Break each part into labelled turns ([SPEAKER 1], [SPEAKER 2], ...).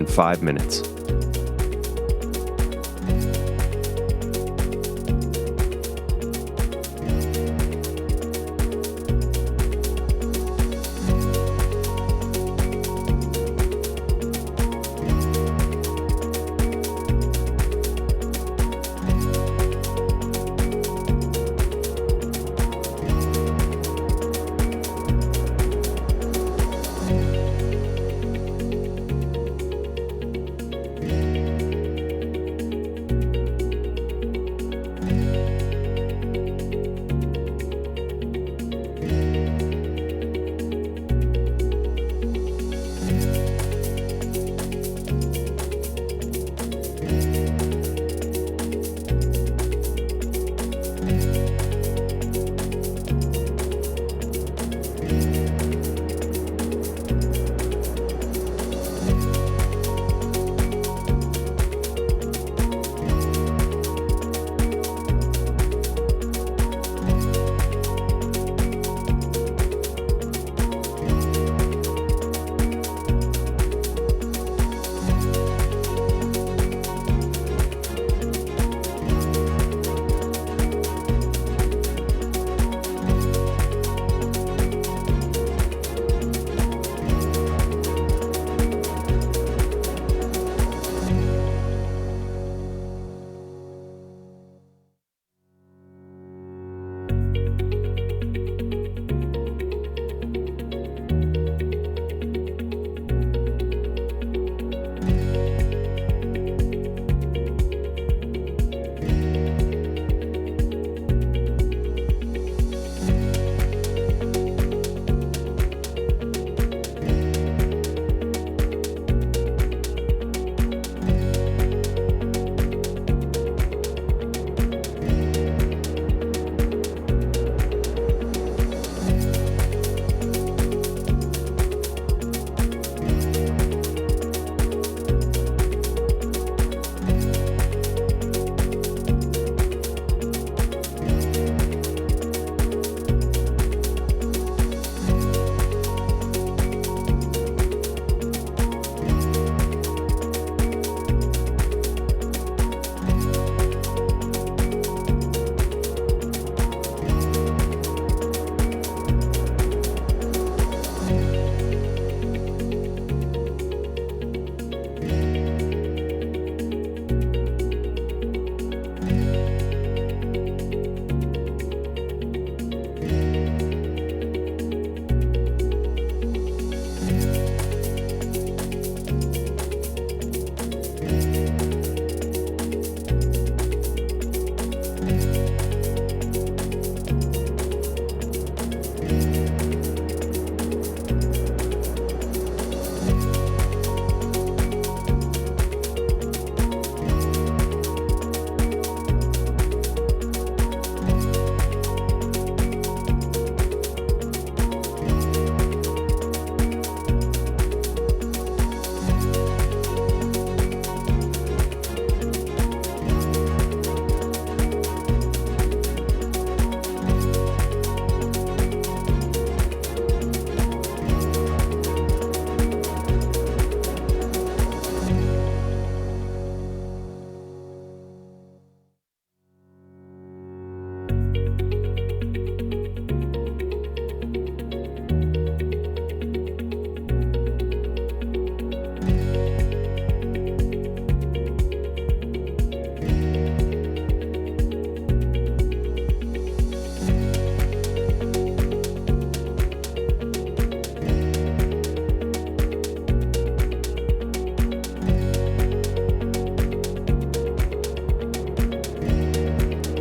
[SPEAKER 1] in 5 minutes.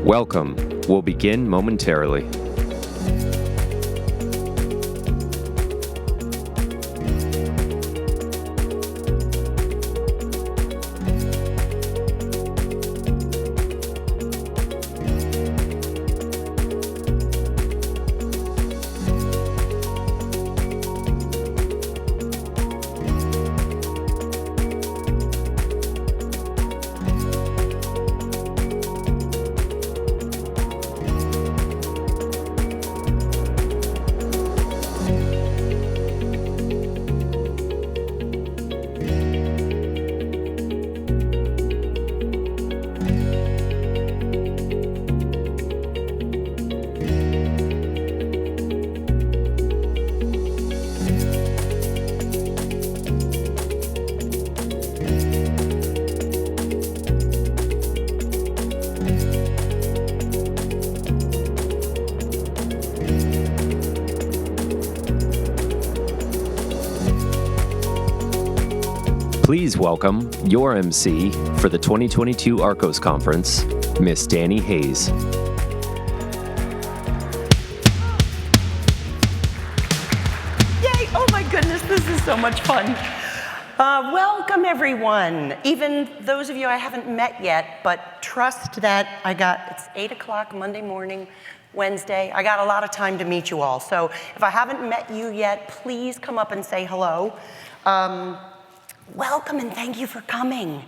[SPEAKER 1] Welcome. We'll begin momentarily. Please welcome your MC for the 2022 ARCOS Conference, Miss Danny Hayes.
[SPEAKER 2] Yay! Oh my goodness, this is so much fun. Welcome everyone. Even those of you I haven't met yet, but trust that it's 8 o'clock Monday morning, Wednesday. I got a lot of time to meet you all. So if I haven't met you yet, please come up and say hello. Welcome and thank you for coming.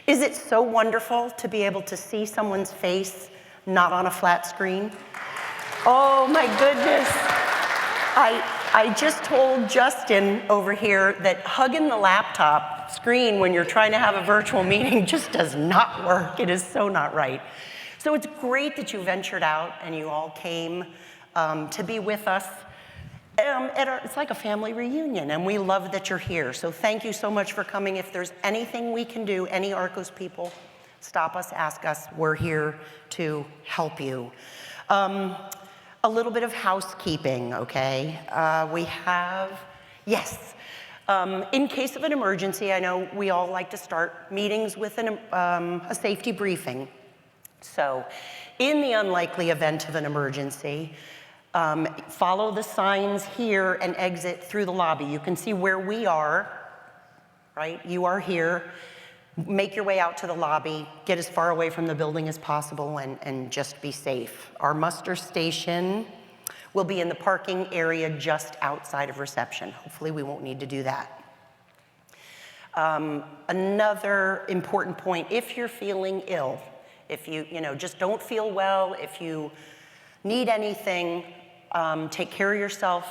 [SPEAKER 2] Is it so wonderful to be able to see someone's face not on a flat screen? Oh my goodness. I just told Justin over here that hugging the laptop screen when you're trying to have a virtual meeting just does not work. It is so not right. So it's great that you ventured out and you all came to be with us. It's like a family reunion, and we love that you're here. So thank you so much for coming. If there's anything we can do, any ARCOS people, stop us, ask us. We're here to help you. A little bit of housekeeping, okay? In case of an emergency, I know we all like to start meetings with a safety briefing. So in the unlikely event of an emergency, follow the signs here and exit through the lobby. You can see where we are, right? You are here. Make your way out to the lobby, get as far away from the building as possible, and just be safe. Our muster station will be in the parking area just outside of reception. Hopefully we won't need to do that. Another important point, if you're feeling ill, if you just don't feel well, if you need anything, take care of yourself,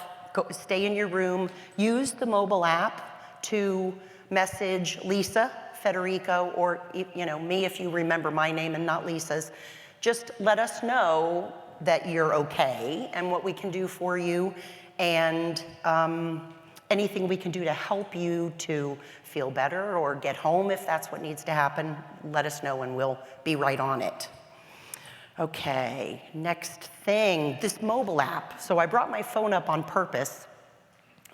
[SPEAKER 2] stay in your room, use the mobile app to message Lisa, Federico, or me if you remember my name and not Lisa's. Just let us know that you're okay and what we can do for you, and anything we can do to help you to feel better or get home if that's what needs to happen. Let us know and we'll be right on it. Okay, next thing, this mobile app. So I brought my phone up on purpose.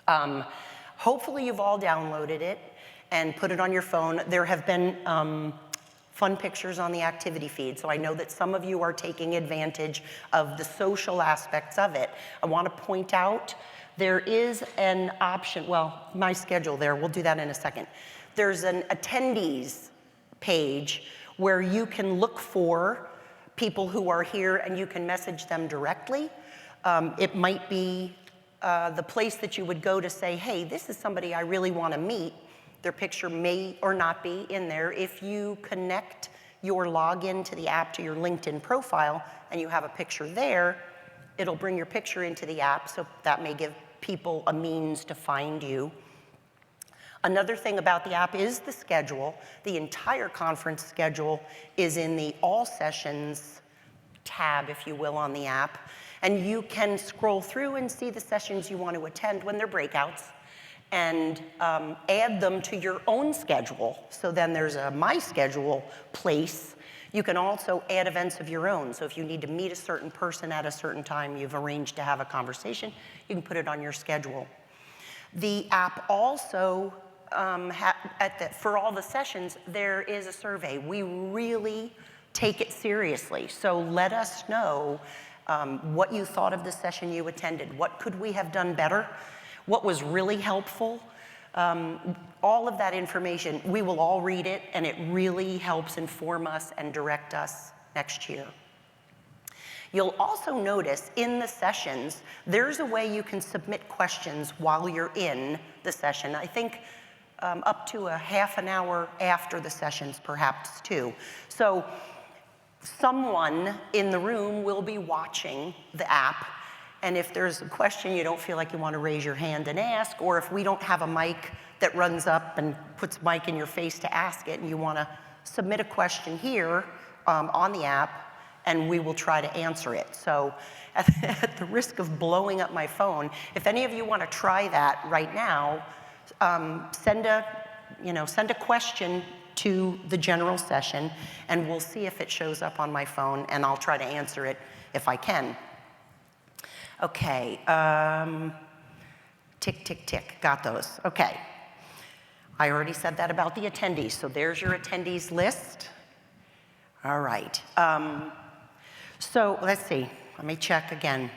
[SPEAKER 2] Hopefully you've all downloaded it and put it on your phone. There have been fun pictures on the activity feed, so I know that some of you are taking advantage of the social aspects of it. I want to point out there is an option, well, my schedule there, we'll do that in a second. There's an attendees page where you can look for people who are here and you can message them directly. It might be the place that you would go to say, hey, this is somebody I really want to meet. Their picture may or not be in there. If you connect your login to the app to your LinkedIn profile and you have a picture there, it'll bring your picture into the app, so that may give people a means to find you. Another thing about the app is the schedule. The entire conference schedule is in the All Sessions tab, if you will, on the app. And you can scroll through and see the sessions you want to attend when they're breakouts, and add them to your own schedule. So then there's a My Schedule place. You can also add events of your own. So if you need to meet a certain person at a certain time, you've arranged to have a conversation, you can put it on your schedule. The app also, for all the sessions, there is a survey. We really take it seriously. So let us know what you thought of the session you attended. What could we have done better? What was really helpful? All of that information, we will all read it, and it really helps inform us and direct us next year. You'll also notice in the sessions, there's a way you can submit questions while you're in the session. I think up to a half an hour after the sessions, perhaps too. So someone in the room will be watching the app, and if there's a question you don't feel like you want to raise your hand and ask, or if we don't have a mic that runs up and puts mic in your face to ask it, and you want to submit a question here on the app, and we will try to answer it. So at the risk of blowing up my phone, if any of you want to try that right now, send a question to the general session, and we'll see if it shows up on my phone, and I'll try to answer it if I can. Okay, tick, tick, tick, got those. Okay. I already said that about the attendees, so there's your attendees list. All right. So let's see. Let me check again.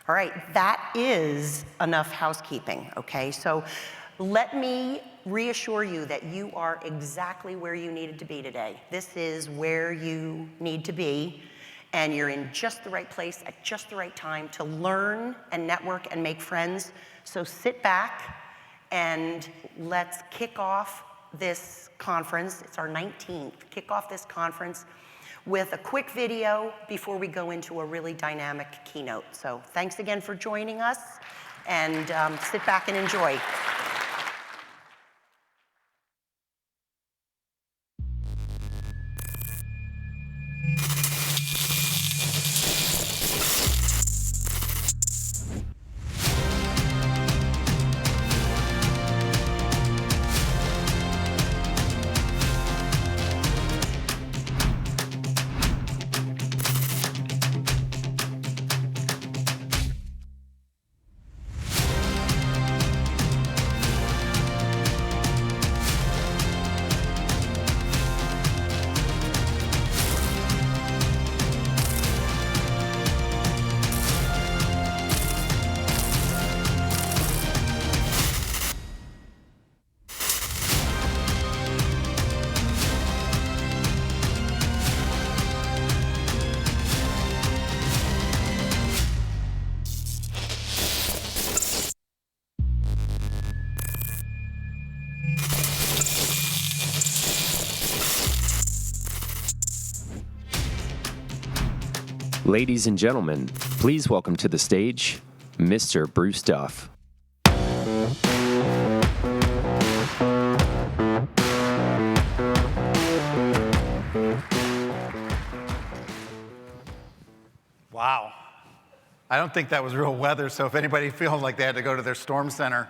[SPEAKER 2] All right, that is enough housekeeping, okay? So let me reassure you that you are exactly where you needed to be today. This is where you need to be, and you're in just the right place at just the right time to learn and network and make friends. So sit back and let's kick off this conference. It's our 19th. Kick off this conference with a quick video before we go into a really dynamic keynote. So thanks again for joining us, and sit back and enjoy.
[SPEAKER 1] Ladies and gentlemen, please welcome to the stage, Mr. Bruce Duff.
[SPEAKER 3] Wow. I don't think that was real weather, so if anybody feels like they had to go to their storm center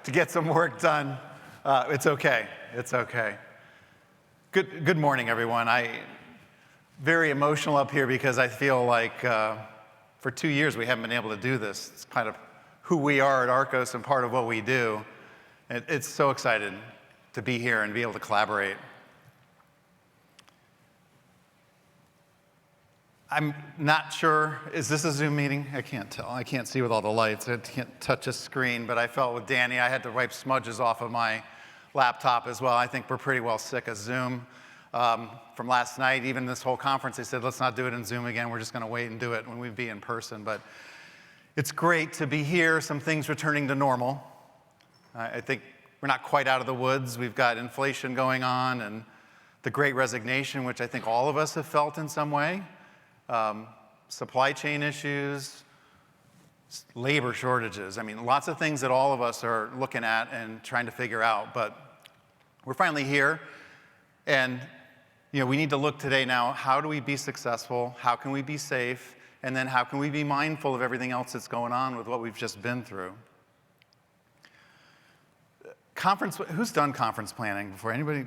[SPEAKER 3] to get some work done, it's okay. It's okay. Good morning, everyone. Very emotional up here because I feel like for 2 years we haven't been able to do this. It's kind of who we are at ARCOS and part of what we do. It's so excited to be here and be able to collaborate. I'm not sure, is this a Zoom meeting? I can't tell. I can't see with all the lights. I can't touch a screen, but I felt with Danny, I had to wipe smudges off of my laptop as well. I think we're pretty well sick of Zoom. From last night, even this whole conference, they said, let's not do it in Zoom again. We're just going to wait and do it when we be in person. But it's great to be here, some things returning to normal. I think we're not quite out of the woods. We've got inflation going on and the Great Resignation, which I think all of us have felt in some way. Supply chain issues, labor shortages. I mean, lots of things that all of us are looking at and trying to figure out. But we're finally here. And we need to look today now, how do we be successful? How can we be safe? And then how can we be mindful of everything else that's going on with what we've just been through? Who's done conference planning before? Anybody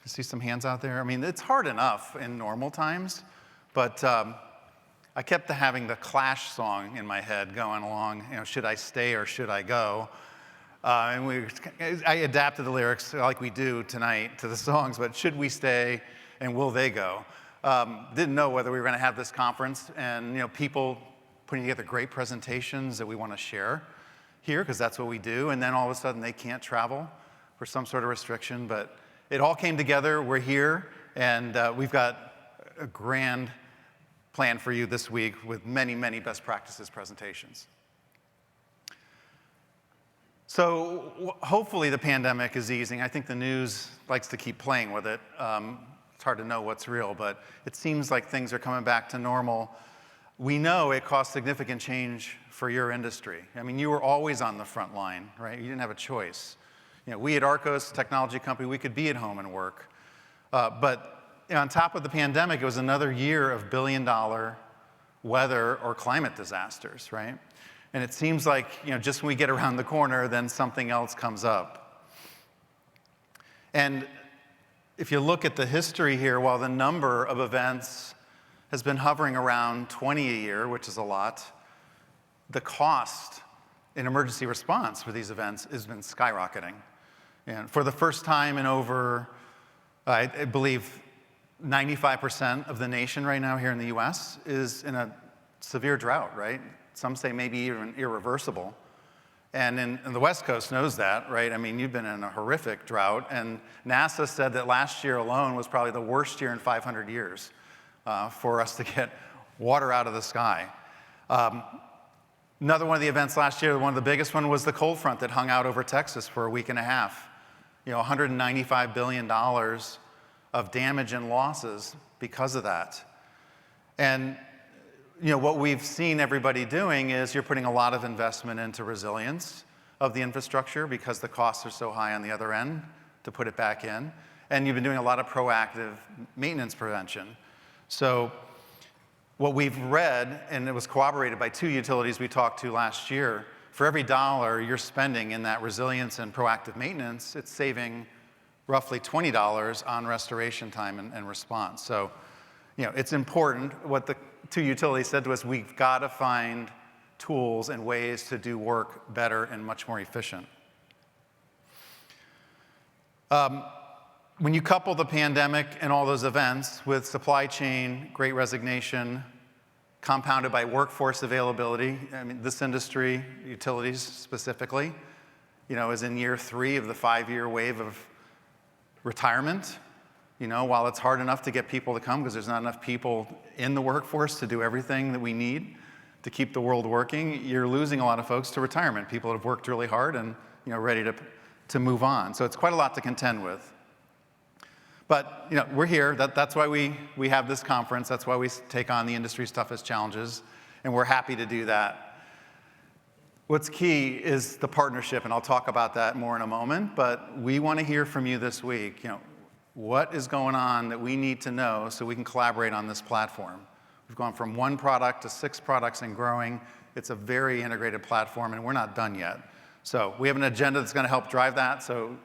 [SPEAKER 3] see some hands out there? I mean, it's hard enough in normal times, but I kept having the Clash song in my head going along, should I stay or should I go? And I adapted the lyrics like we do tonight to the songs, but should we stay and will they go? Didn't know whether we were going to have this conference, and people putting together great presentations that we want to share here, because that's what we do, and then all of a sudden they can't travel for some sort of restriction, but it all came together. We're here, and we've got a grand plan for you this week with many, many best practices presentations. So hopefully the pandemic is easing. I think the news likes to keep playing with it. It's hard to know what's real, but it seems like things are coming back to normal. We know it caused significant change for your industry. I mean, you were always on the front line, right? You didn't have a choice. We at ARCOS, technology company, we could be at home and work. But on top of the pandemic, it was another year of billion-dollar weather or climate disasters, right? And it seems like, just when we get around the corner, then something else comes up. And if you look at the history here, while the number of events has been hovering around 20 a year, which is a lot, the cost in emergency response for these events has been skyrocketing. And for the first time in over, I believe, 95% of the nation right now here in the US is in a severe drought, right? Some say maybe even irreversible. And the West Coast knows that, right? I mean, you've been in a horrific drought, and NASA said that last year alone was probably the worst year in 500 years for us to get water out of the sky. Another one of the events last year, one of the biggest one, was the cold front that hung out over Texas for a week and a half. You know, $195 billion of damage and losses because of that. And you know, what we've seen everybody doing is you're putting a lot of investment into resilience of the infrastructure because the costs are so high on the other end to put it back in. And you've been doing a lot of proactive maintenance prevention. So what we've read, and it was corroborated by 2 utilities we talked to last year, for every dollar you're spending in that resilience and proactive maintenance, it's saving roughly $20 on restoration time and response. So, you know, it's important. What the 2 utilities said to us, we've got to find tools and ways to do work better and much more efficient. When you couple the pandemic and all those events with supply chain, great resignation, compounded by workforce availability, I mean, this industry, utilities specifically, you know, is in year 3 of the 5-year wave of retirement. You know, while it's hard enough to get people to come because there's not enough people in the workforce to do everything that we need to keep the world working, you're losing a lot of folks to retirement, people that have worked really hard and, you know, ready to move on. So it's quite a lot to contend with. But, you know, we're here. That's why we have this conference. That's why we take on the industry's toughest challenges, and we're happy to do that. What's key is the partnership, and I'll talk about that more in a moment, but we want to hear from you this week. You know, what is going on that we need to know so we can collaborate on this platform? We've gone from 1 product to 6 products and growing. It's a very integrated platform, and we're not done yet. So we have an agenda that's going to help drive that, so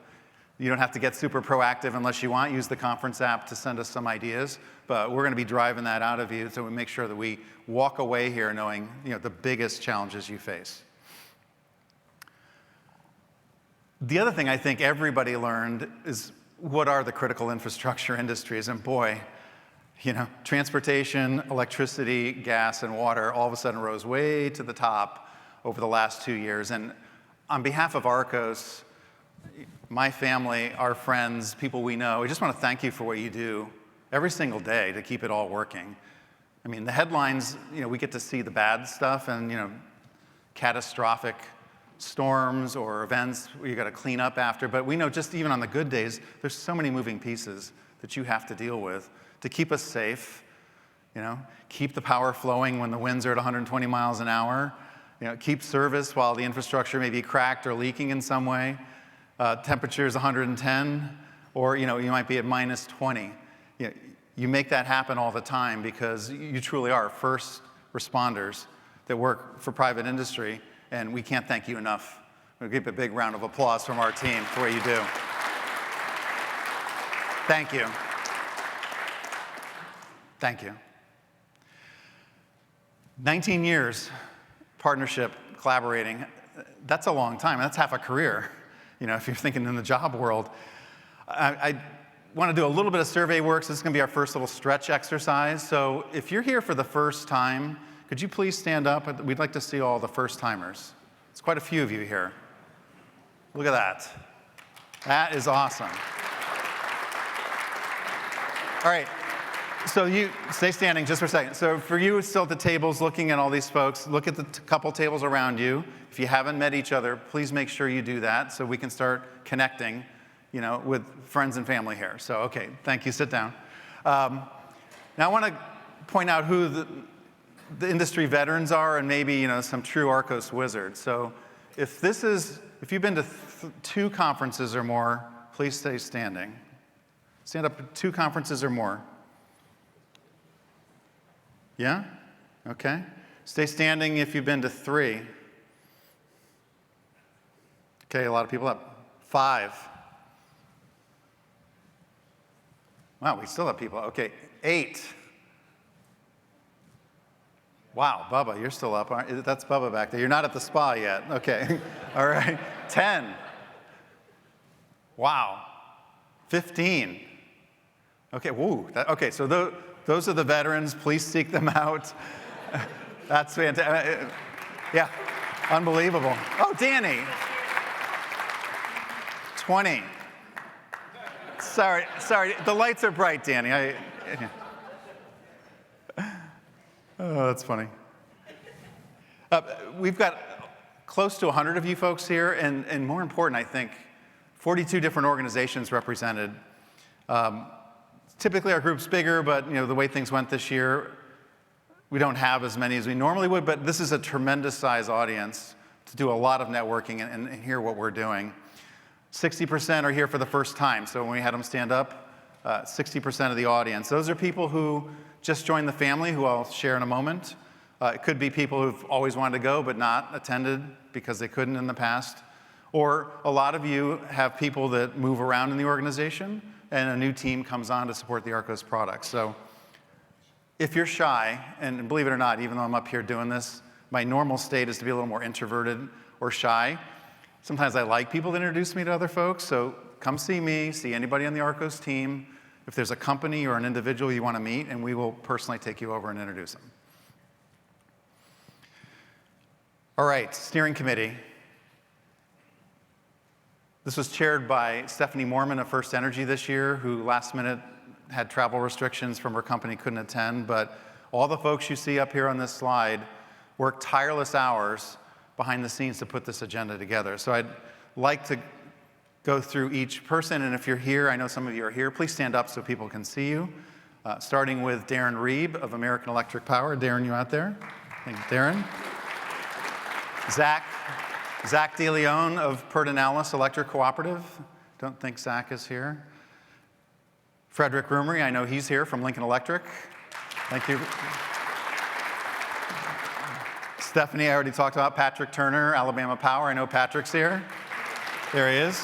[SPEAKER 3] you don't have to get super proactive unless you want. Use the conference app to send us some ideas, but we're going to be driving that out of you so we make sure that we walk away here knowing, you know, the biggest challenges you face. The other thing I think everybody learned is what are the critical infrastructure industries? And boy, you know, transportation, electricity, gas, and water all of a sudden rose way to the top over the last 2 years. And on behalf of ARCOS, my family, our friends, people we know, we just want to thank you for what you do every single day to keep it all working. I mean, the headlines, you know, we get to see the bad stuff and, you know, catastrophic storms or events where you got to clean up after, but we know just even on the good days, there's so many moving pieces that you have to deal with to keep us safe, you know, keep the power flowing when the winds are at 120 miles an hour, you know, keep service while the infrastructure may be cracked or leaking in some way, temperature is 110, or, you know, you might be at minus 20. You know, you make that happen all the time because you truly are first responders that work for private industry. And we can't thank you enough. We'll give a big round of applause from our team for what you do. Thank you. Thank you. 19 years, partnership, collaborating, that's a long time. That's half a career, you know, if you're thinking in the job world. I want to do a little bit of survey work, so this is going to be our first little stretch exercise. So if you're here for the first time, could you please stand up? We'd like to see all the first-timers. It's quite a few of you here. Look at that. That is awesome. All right, so you stay standing just for a second. So for you still at the tables looking at all these folks, look at the couple tables around you. If you haven't met each other, please make sure you do that so we can start connecting, you know, with friends and family here. So, okay, thank you, sit down. Now I want to point out who the industry veterans are and maybe, you know, some true ARCOS wizards. So if you've been to 2 conferences or more, please stay standing. Stand up at 2 conferences or more. Yeah? Okay. Stay standing if you've been to 3. Okay, a lot of people up. 5. Wow, we still have people. Okay, 8. Wow, Bubba, you're still up. That's Bubba back there. You're not at the spa yet. Okay, all right. 10. Wow, 15. Okay, woo. Okay, so those are the veterans. Please seek them out. That's fantastic. Yeah, unbelievable. Oh, Danny. 20. Sorry, the lights are bright, Danny. Oh, that's funny. We've got close to 100 of you folks here, and more important, I think, 42 different organizations represented. Typically, our group's bigger, but the way things went this year, we don't have as many as we normally would, but this is a tremendous size audience to do a lot of networking and hear what we're doing. 60% are here for the first time, so when we had them stand up, 60% of the audience. Those are people who just joined the family, who I'll share in a moment. It could be people who've always wanted to go but not attended because they couldn't in the past. Or a lot of you have people that move around in the organization and a new team comes on to support the ARCOS products. So if you're shy, and believe it or not, even though I'm up here doing this, my normal state is to be a little more introverted or shy. Sometimes I like people to introduce me to other folks, so come see me, see anybody on the ARCOS team. If there's a company or an individual you want to meet, and we will personally take you over and introduce them. All right, steering committee. This was chaired by Stephanie Mormon of First Energy this year, who last minute had travel restrictions from her company, couldn't attend, but all the folks you see up here on this slide worked tireless hours behind the scenes to put this agenda together. So I'd like to go through each person, and if you're here, I know some of you are here, please stand up so people can see you. Starting with Darren Reeb of American Electric Power. Darren, you out there? Thank you, Darren. Zach DeLeon of Pedernales Electric Cooperative. Don't think Zach is here. Frederick Rumery, I know he's here from Lincoln Electric. Thank you. Stephanie, I already talked about. Patrick Turner, Alabama Power. I know Patrick's here. There he is.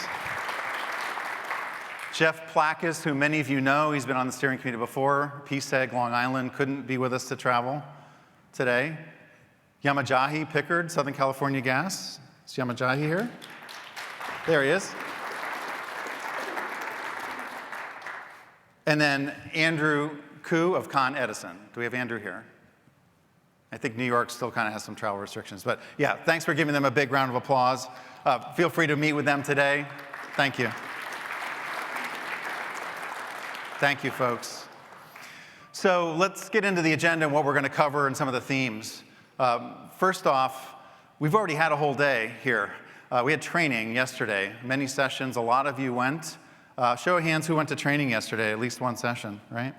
[SPEAKER 3] Jeff Plackus, who many of you know, he's been on the steering committee before. PSEG, Long Island, couldn't be with us to travel today. Yamajahi Pickard, Southern California Gas. Is Yamajahi here? There he is. And then Andrew Koo of Con Edison. Do we have Andrew here? I think New York still kind of has some travel restrictions. But yeah, thanks for giving them a big round of applause. Feel free to meet with them today. Thank you. Thank you, folks. So let's get into the agenda and what we're going to cover and some of the themes. First off, we've already had a whole day here. We had training yesterday, many sessions. A lot of you went. Show of hands who went to training yesterday, at least one session, right?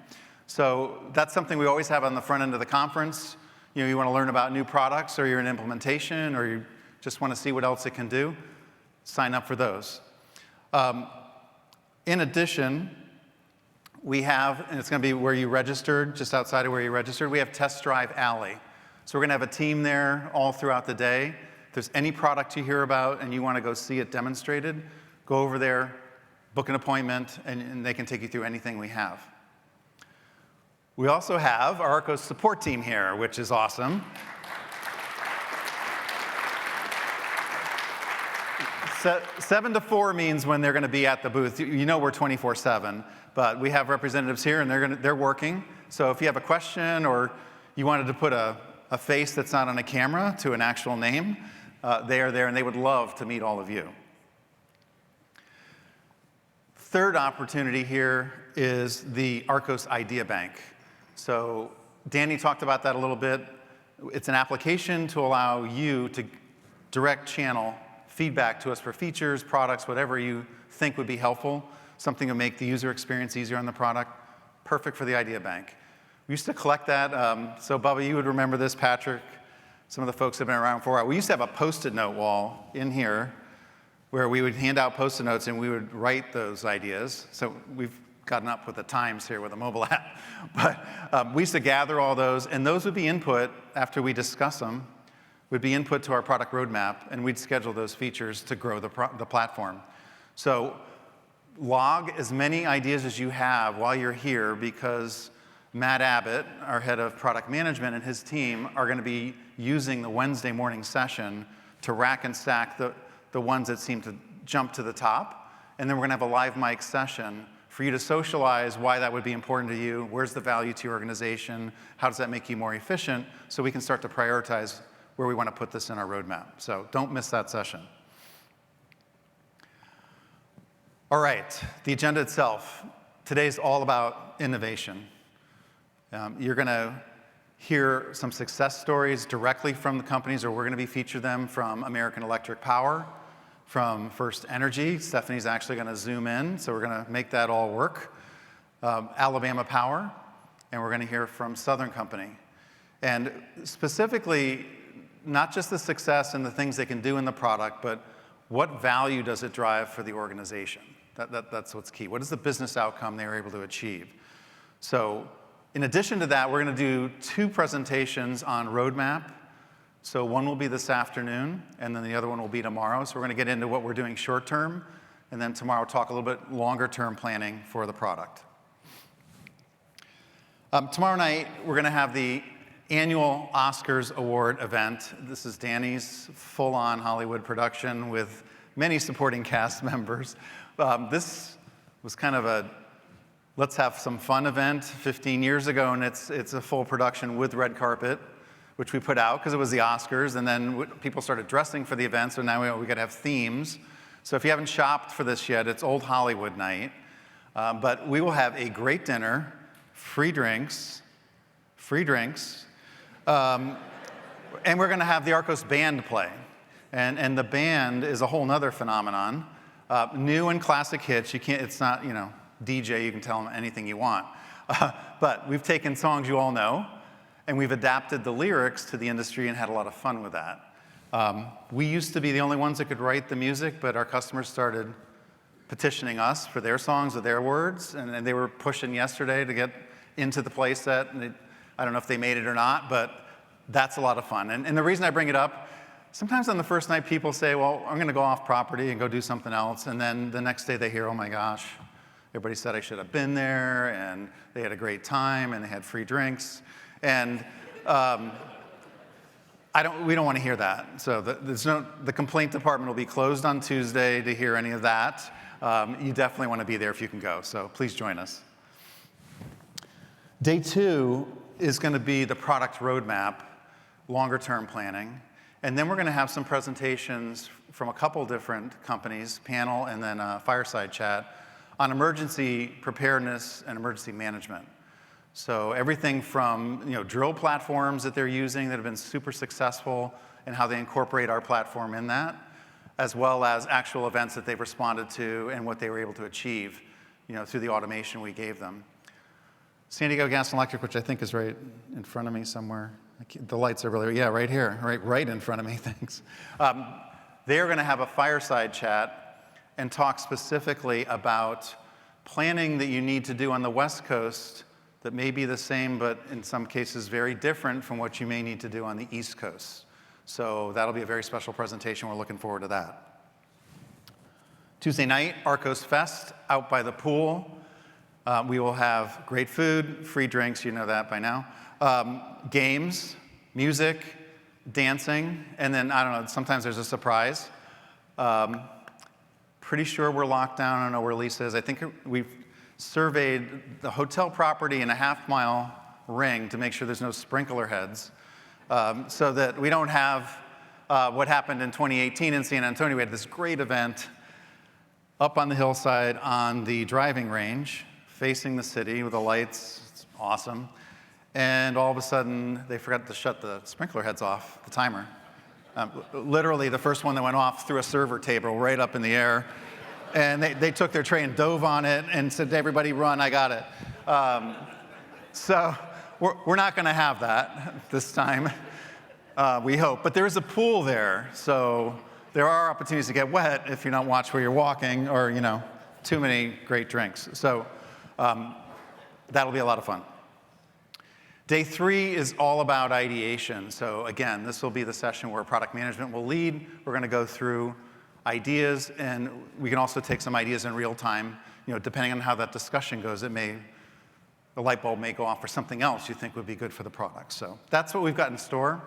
[SPEAKER 3] So that's something we always have on the front end of the conference. You want to learn about new products, or you're in implementation, or you just want to see what else it can do, sign up for those. In addition, we have, and it's going to be where you registered, just outside of where you registered, we have Test Drive Alley. So we're going to have a team there all throughout the day. If there's any product you hear about and you want to go see it demonstrated, go over there, book an appointment, and they can take you through anything we have. We also have our ARCOS support team here, which is awesome. 7 to 4 means when they're going to be at the booth. You know we're 24/7, but we have representatives here, and they're working. So if you have a question or you wanted to put a face that's not on a camera to an actual name, they are there, and they would love to meet all of you. Third opportunity here is the ARCOS Idea Bank. So Danny talked about that a little bit. It's an application to allow you to direct channel feedback to us for features, products, whatever you think would be helpful, something to make the user experience easier on the product. Perfect for the Idea Bank. We used to collect that. So Bubba, you would remember this, Patrick. Some of the folks have been around for a while. We used to have a Post-it note wall in here where we would hand out Post-it notes and we would write those ideas. So we've gotten up with the times here with a mobile app. But we used to gather all those, and those would be input after we discuss them, would be input to our product roadmap, and we'd schedule those features to grow the platform. So log as many ideas as you have while you're here, because Matt Abbott, our head of product management, and his team are going to be using the Wednesday morning session to rack and stack the ones that seem to jump to the top and then we're going to have a live mic session for you to socialize why that would be important to you, where's the value to your organization, how does that make you more efficient, so we can start to prioritize where we want to put this in our roadmap. So don't miss that session. All right, the agenda itself. Today's all about innovation. You're going to hear some success stories directly from the companies, or we're going to be featuring them from American Electric Power, from First Energy. Stephanie's actually going to zoom in, so we're going to make that all work. Alabama Power, and we're going to hear from Southern Company. And specifically, not just the success and the things they can do in the product, but what value does it drive for the organization? That's what's key. What is the business outcome they were able to achieve? So in addition to that, we're going to do 2 presentations on roadmap. So one will be this afternoon, and then the other one will be tomorrow. So we're going to get into what we're doing short term, and then tomorrow talk a little bit longer term planning for the product. Tomorrow night, we're going to have the annual Oscars Award event. This is Danny's full-on Hollywood production with many supporting cast members. This was kind of a let's have some fun event 15 years ago, and it's a full production with red carpet, which we put out because it was the Oscars, and then people started dressing for the event, so now we got to have themes. So if you haven't shopped for this yet, it's Old Hollywood night. But we will have a great dinner, free drinks, and we're going to have the ARCOS band play. And the band is a whole nother phenomenon. New and classic hits. It's not, DJ, you can tell them anything you want. But we've taken songs you all know, and we've adapted the lyrics to the industry and had a lot of fun with that. We used to be the only ones that could write the music, but our customers started petitioning us for their songs with their words, and they were pushing yesterday to get into the play set. And I don't know if they made it or not, but that's a lot of fun. And the reason I bring it up, sometimes on the first night people say, well, I'm going to go off property and go do something else, and then the next day they hear, oh my gosh, everybody said I should have been there, and they had a great time, and they had free drinks. And we don't want to hear that. So the complaint department will be closed on Tuesday to hear any of that. You definitely want to be there if you can go, so please join us. Day 2 is going to be the product roadmap, longer term planning. And then we're going to have some presentations from a couple different companies, panel and then a fireside chat, on emergency preparedness and emergency management. So everything from drill platforms that they're using that have been super successful and how they incorporate our platform in that, as well as actual events that they've responded to and what they were able to achieve through the automation we gave them. San Diego Gas and Electric, which I think is right in front of me somewhere. The lights are really, yeah, right here, right in front of me, thanks. They're going to have a fireside chat and talk specifically about planning that you need to do on the West Coast that may be the same, but in some cases very different from what you may need to do on the East Coast. So that'll be a very special presentation. We're looking forward to that. Tuesday night, ARCOS Fest out by the pool. We will have great food, free drinks, you know that by now, games, music, dancing, and then, I don't know, sometimes there's a surprise. Pretty sure we're locked down. I don't know where Lisa is. I think we've surveyed the hotel property in a half-mile ring to make sure there's no sprinkler heads, so that we don't have what happened in 2018 in San Antonio. We had this great event up on the hillside on the driving range, facing the city with the lights. It's awesome. And all of a sudden, they forgot to shut the sprinkler heads off, the timer. Literally, the first one that went off threw a server table right up in the air. And they took their tray and dove on it and said, everybody run, I got it. So we're not going to have that this time, we hope. But there is a pool there, so there are opportunities to get wet if you don't watch where you're walking or, too many great drinks. So that'll be a lot of fun. Day 3 is all about ideation. So again, this will be the session where product management will lead. We're going to go through ideas, and we can also take some ideas in real time. Depending on how that discussion goes, the light bulb may go off for something else you think would be good for the product. So that's what we've got in store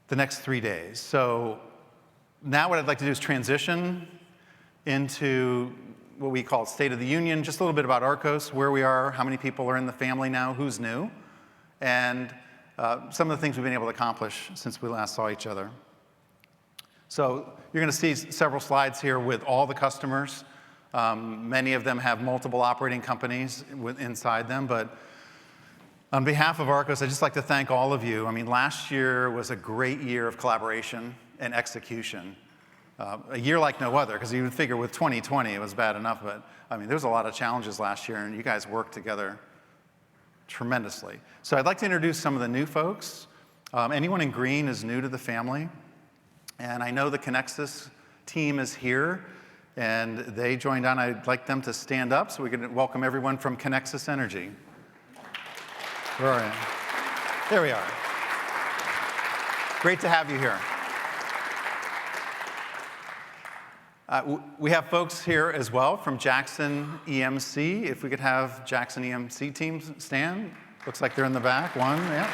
[SPEAKER 3] the next 3 days. So now what I'd like to do is transition into what we call State of the Union, just a little bit about ARCOS, where we are, how many people are in the family now, who's new, and some of the things we've been able to accomplish since we last saw each other. So you're going to see several slides here with all the customers. Many of them have multiple operating companies inside them, but on behalf of ARCOS, I'd just like to thank all of you. I mean, last year was a great year of collaboration and execution. A year like no other, because you would figure with 2020 it was bad enough, but I mean, there was a lot of challenges last year, and you guys worked together tremendously. So I'd like to introduce some of the new folks. Anyone in green is new to the family, and I know the Connexus team is here, and they joined on. I'd like them to stand up so we can welcome everyone from Connexus Energy. Where are you? There we are. Great to have you here. We have folks here as well from Jackson EMC. If we could have Jackson EMC team stand. Looks like they're in the back. One, yeah.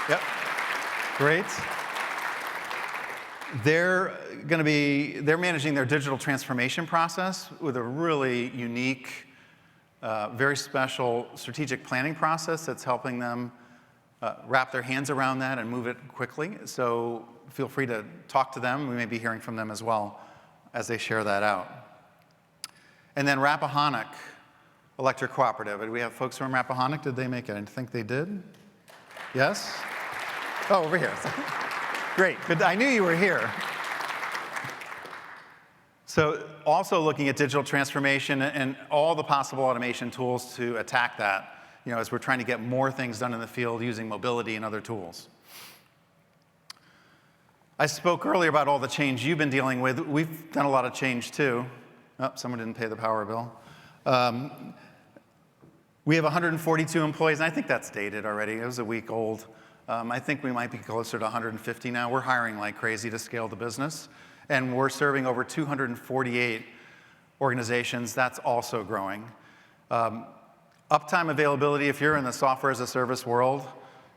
[SPEAKER 3] Yep. Great. They're managing their digital transformation process with a really unique, very special strategic planning process that's helping them wrap their hands around that and move it quickly. So feel free to talk to them. We may be hearing from them as well as they share that out. And then Rappahannock Electric Cooperative. Do we have folks from Rappahannock? Did they make it? I think they did. Yes? Oh, over here. Great. Good. I knew you were here. So also looking at digital transformation and all the possible automation tools to attack that, as we're trying to get more things done in the field using mobility and other tools. I spoke earlier about all the change you've been dealing with. We've done a lot of change too. Oh, someone didn't pay the power bill. We have 142 employees, and I think that's dated already. It was a week old. I think we might be closer to 150 now. We're hiring like crazy to scale the business, and we're serving over 248 organizations. That's also growing. Uptime availability, if you're in the software as a service world,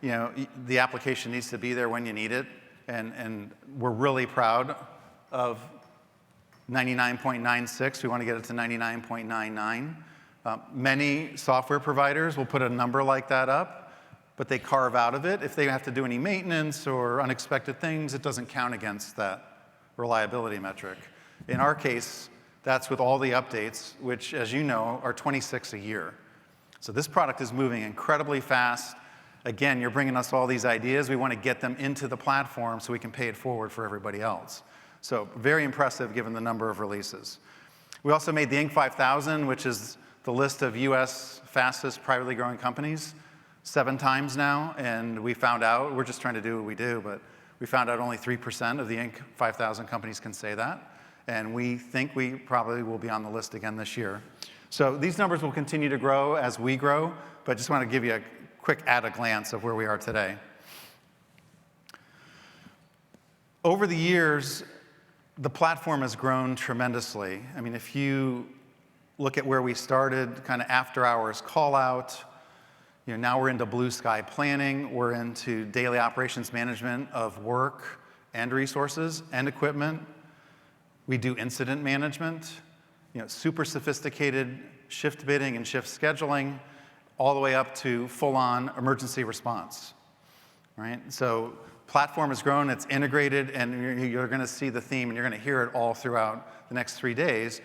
[SPEAKER 3] the application needs to be there when you need it. And we're really proud of 99.96. We want to get it to 99.99. Many software providers will put a number like that up, but they carve out of it. If they have to do any maintenance or unexpected things, it doesn't count against that reliability metric. In our case, that's with all the updates, which, as you know, are 26 a year. So this product is moving incredibly fast. Again, you're bringing us all these ideas. We want to get them into the platform so we can pay it forward for everybody else. So very impressive given the number of releases. We also made the Inc. 5000, which is the list of US fastest privately growing companies, 7 times now. And we found out, we're just trying to do what we do, but we found out only 3% of the Inc. 5000 companies can say that. And we think we probably will be on the list again this year. So these numbers will continue to grow as we grow, but just want to give you a quick at-a-glance of where we are today. Over the years, the platform has grown tremendously. I mean, if you look at where we started, kind of after-hours call-out, now we're into blue sky planning, we're into daily operations management of work and resources and equipment. We do incident management, super sophisticated shift bidding and shift scheduling, all the way up to full-on emergency response, right? So platform has grown, it's integrated, and you're going to see the theme, and you're going to hear it all throughout the next 3 days.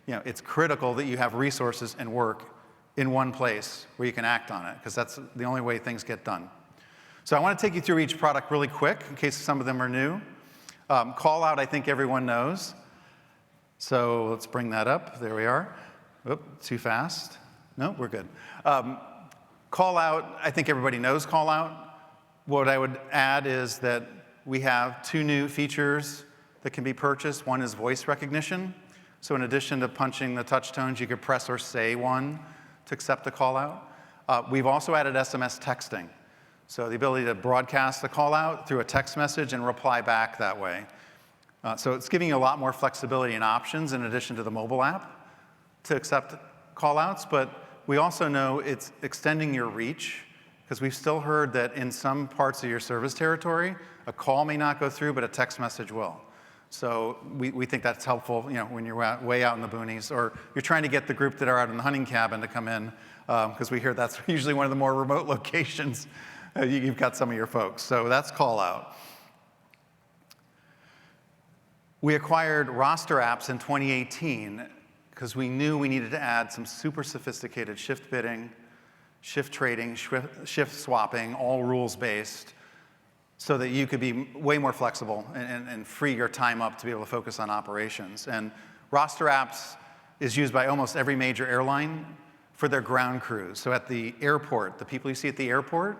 [SPEAKER 3] It's critical that you have resources and work in one place where you can act on it, because that's the only way things get done. So I want to take you through each product really quick, in case some of them are new. Call out, I think everyone knows. So let's bring that up. There we are. Oop, too fast. No, we're good. Call out, I think everybody knows call out. What I would add is that we have 2 new features that can be purchased. One is voice recognition. So in addition to punching the touch tones, you could press or say one to accept a call out. We've also added SMS texting. So the ability to broadcast the call out through a text message and reply back that way. So it's giving you a lot more flexibility and options in addition to the mobile app to accept call outs, but we also know it's extending your reach, because we've still heard that in some parts of your service territory, a call may not go through, but a text message will. So we think that's helpful, when you're way out in the boonies, or you're trying to get the group that are out in the hunting cabin to come in, because we hear that's usually one of the more remote locations. You've got some of your folks. So that's call out. We acquired roster apps in 2018 because we knew we needed to add some super sophisticated shift bidding, shift trading, shift swapping, all rules-based, so that you could be way more flexible and free your time up to be able to focus on operations. And roster apps is used by almost every major airline for their ground crews. So at the airport, the people you see at the airport,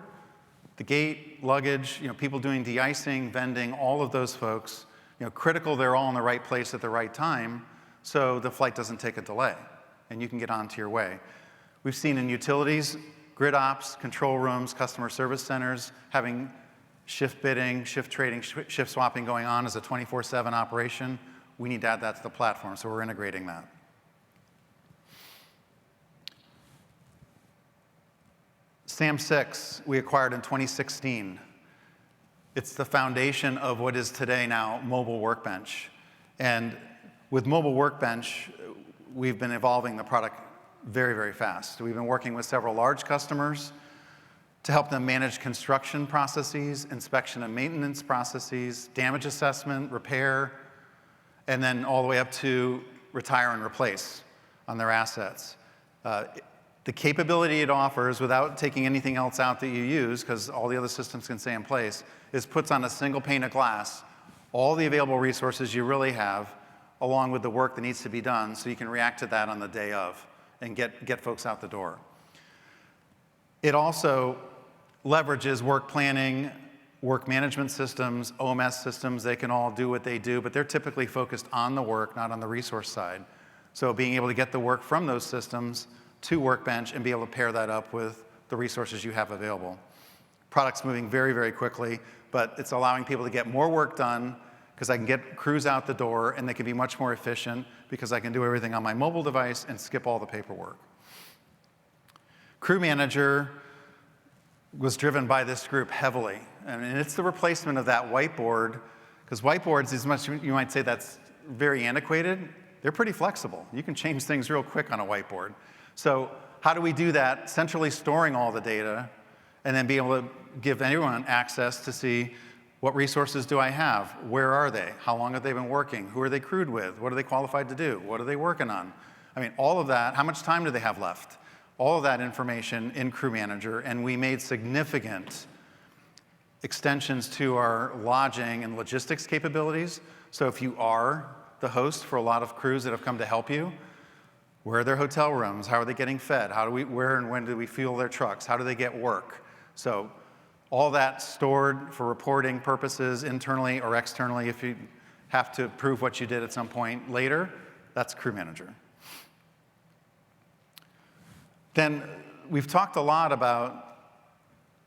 [SPEAKER 3] the gate, luggage, people doing de-icing, vending, all of those folks, critical they're all in the right place at the right time, so the flight doesn't take a delay, and you can get on to your way. We've seen in utilities, grid ops, control rooms, customer service centers, having shift bidding, shift trading, shift swapping going on as a 24/7 operation. We need to add that to the platform, so we're integrating that. SAM6 we acquired in 2016. It's the foundation of what is today now Mobile Workbench. And with Mobile Workbench, we've been evolving the product very, very fast. We've been working with several large customers to help them manage construction processes, inspection and maintenance processes, damage assessment, repair, and then all the way up to retire and replace on their assets. The capability it offers, without taking anything else out that you use, because all the other systems can stay in place, is puts on a single pane of glass all the available resources you really have, along with the work that needs to be done, so you can react to that on the day of and get folks out the door. It also leverages work planning, work management systems, OMS systems. They can all do what they do, but they're typically focused on the work, not on the resource side. So being able to get the work from those systems to Workbench and be able to pair that up with the resources you have available. Product's moving very, very quickly, but it's allowing people to get more work done because I can get crews out the door, and they can be much more efficient because I can do everything on my mobile device and skip all the paperwork. Crew Manager was driven by this group heavily, and it's the replacement of that whiteboard, because whiteboards, as much you might say that's very antiquated, they're pretty flexible. You can change things real quick on a whiteboard. So how do we do that? Centrally storing all the data, and then be able to give anyone access to see what resources do I have? Where are they? How long have they been working? Who are they crewed with? What are they qualified to do? What are they working on? I mean, all of that, how much time do they have left? All of that information in Crew Manager, and we made significant extensions to our lodging and logistics capabilities. So if you are the host for a lot of crews that have come to help you, where are their hotel rooms? How are they getting fed? Where and when do we fuel their trucks? How do they get work? So all that stored for reporting purposes internally or externally. If you have to prove what you did at some point later, that's Crew Manager. Then we've talked a lot about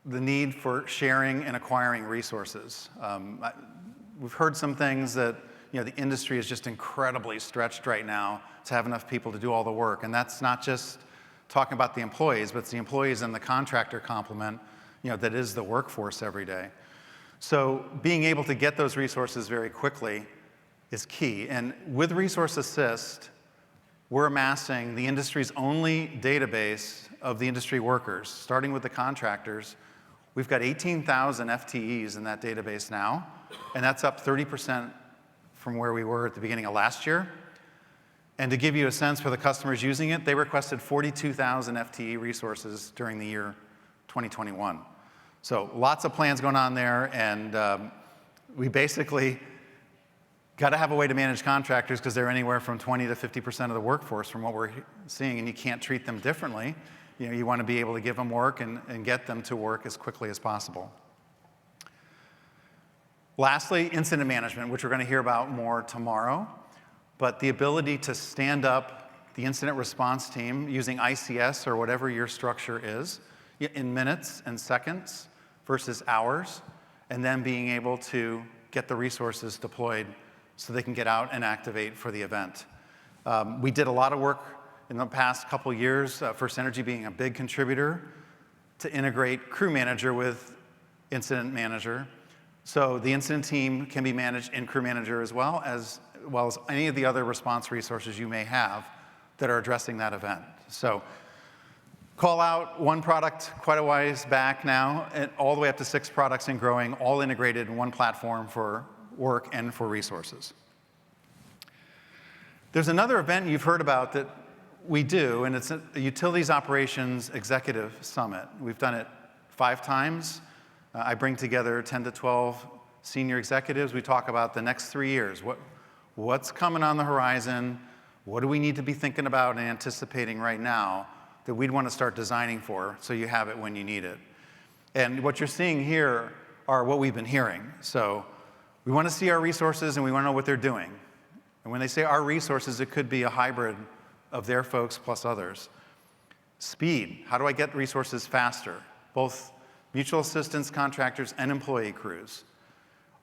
[SPEAKER 3] the need for sharing and acquiring resources. We've heard some things that the industry is just incredibly stretched right now to have enough people to do all the work. And that's not just talking about the employees, but it's the employees and the contractor complement that is the workforce every day. So being able to get those resources very quickly is key. And with Resource Assist, we're amassing the industry's only database of the industry workers, starting with the contractors. We've got 18,000 FTEs in that database now, and that's up 30% from where we were at the beginning of last year. And to give you a sense for the customers using it, they requested 42,000 FTE resources during the year 2021. So lots of plans going on there, and we basically got to have a way to manage contractors because they're anywhere from 20 to 50% of the workforce from what we're seeing, and you can't treat them differently. You want to be able to give them work and get them to work as quickly as possible. Lastly, incident management, which we're going to hear about more tomorrow, but the ability to stand up the incident response team using ICS or whatever your structure is in minutes and seconds versus hours, and then being able to get the resources deployed so they can get out and activate for the event. We did a lot of work in the past couple years, First Energy being a big contributor, to integrate Crew Manager with Incident Manager. So the incident team can be managed in Crew Manager as well as any of the other response resources you may have that are addressing that event. So call out one product quite a ways back now, and all the way up to 6 products and growing, all integrated in one platform for work and for resources. There's another event you've heard about that we do, and it's a Utilities Operations Executive Summit. We've done it 5 times. I bring together 10 to 12 senior executives. We talk about the next 3 years. What's coming on the horizon? What do we need to be thinking about and anticipating right now that we'd want to start designing for so you have it when you need it? And what you're seeing here are what we've been hearing. So we want to see our resources and we want to know what they're doing. And when they say our resources, it could be a hybrid of their folks plus others. Speed. How do I get resources faster? Both mutual assistance contractors and employee crews.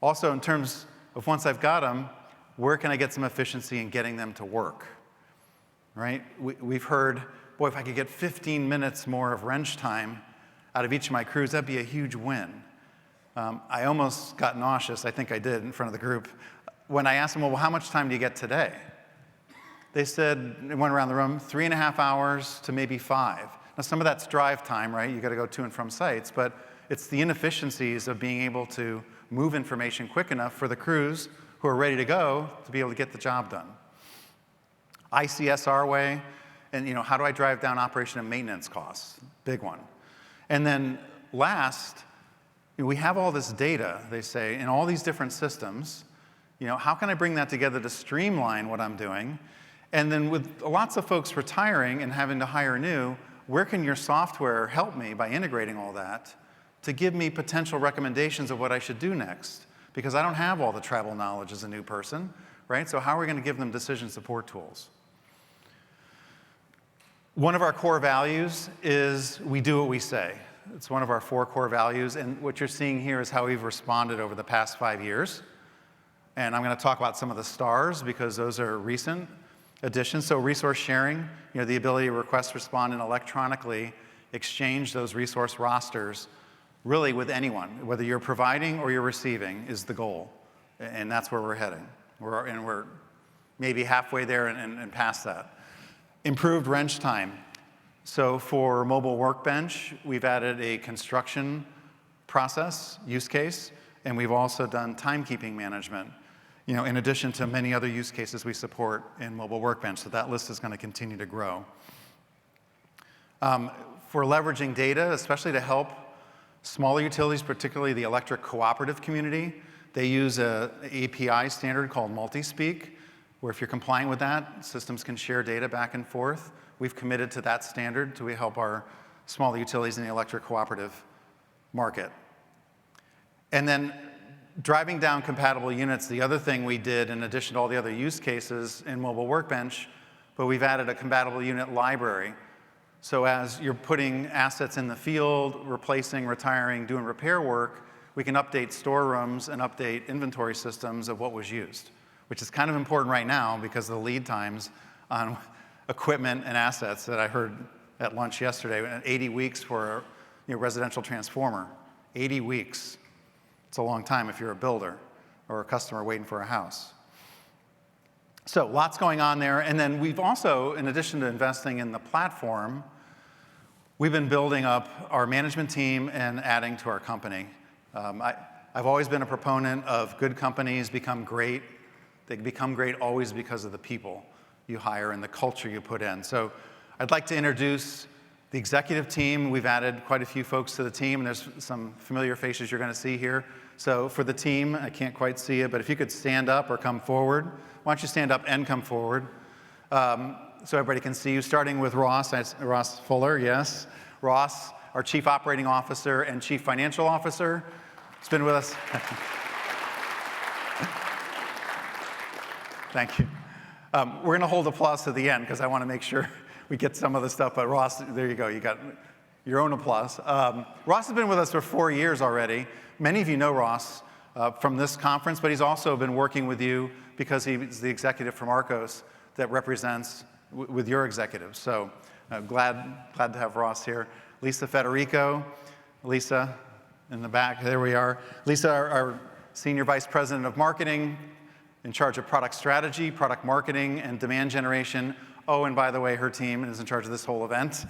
[SPEAKER 3] Also, in terms of once I've got them, where can I get some efficiency in getting them to work? Right? We've heard, boy, if I could get 15 minutes more of wrench time out of each of my crews, that'd be a huge win. I almost got nauseous, I think I did, in front of the group, when I asked them, well, how much time do you get today? They said, it went around the room, 3.5 hours to maybe 5. Now, some of that's drive time, right? You got to go to and from sites, but it's the inefficiencies of being able to move information quick enough for the crews who are ready to go to be able to get the job done. ICSR way, and how do I drive down operation and maintenance costs? Big one. And then last, we have all this data, they say, in all these different systems. How can I bring that together to streamline what I'm doing? And then with lots of folks retiring and having to hire new, where can your software help me by integrating all that to give me potential recommendations of what I should do next? Because I don't have all the travel knowledge as a new person, right? So how are we going to give them decision support tools? One of our core values is we do what we say. It's one of our 4 core values, and what you're seeing here is how we've responded over the past 5 years. And I'm going to talk about some of the stars because those are recent additions. So resource sharing, the ability to request, respond, and electronically exchange those resource rosters really with anyone, whether you're providing or you're receiving is the goal. And that's where we're heading. We're maybe halfway there and past that. Improved wrench time. So for mobile workbench, we've added a construction process use case, and we've also done timekeeping management, in addition to many other use cases we support in mobile workbench. So that list is going to continue to grow. For leveraging data, especially to help smaller utilities, particularly the electric cooperative community, they use an API standard called Multispeak, where if you're complying with that, systems can share data back and forth. We've committed to that standard to help our smaller utilities in the electric cooperative market. And then driving down compatible units, the other thing we did in addition to all the other use cases in mobile workbench, but we've added a compatible unit library. So as you're putting assets in the field, replacing, retiring, doing repair work, we can update storerooms and update inventory systems of what was used, which is kind of important right now because of the lead times on equipment and assets that I heard at lunch yesterday. 80 weeks for a residential transformer. 80 weeks. It's a long time if you're a builder or a customer waiting for a house. So lots going on there. And then we've also, in addition to investing in the platform, we've been building up our management team and adding to our company. I've always been a proponent of good companies become great. They become great always because of the people you hire and the culture you put in. So I'd like to introduce the executive team. We've added quite a few folks to the team, and there's some familiar faces you're going to see here. So for the team, I can't quite see it, but if you could stand up or come forward. Why don't you stand up and come forward so everybody can see you, starting with Ross. Ross Fuller, yes. Ross, our Chief Operating Officer and Chief Financial Officer. He's been with us. Thank you. We're going to hold applause to the end because I want to make sure we get some of the stuff, but Ross, there you go. You got your own applause. Ross has been with us for 4 years already. Many of you know Ross from this conference, but he's also been working with you because he's the executive from ARCOS that represents with your executives. So glad to have Ross here. Lisa Federico. Lisa, in the back, there we are. Lisa, our Senior Vice President of Marketing, in charge of product strategy, product marketing, and demand generation. Oh, and by the way, her team is in charge of this whole event.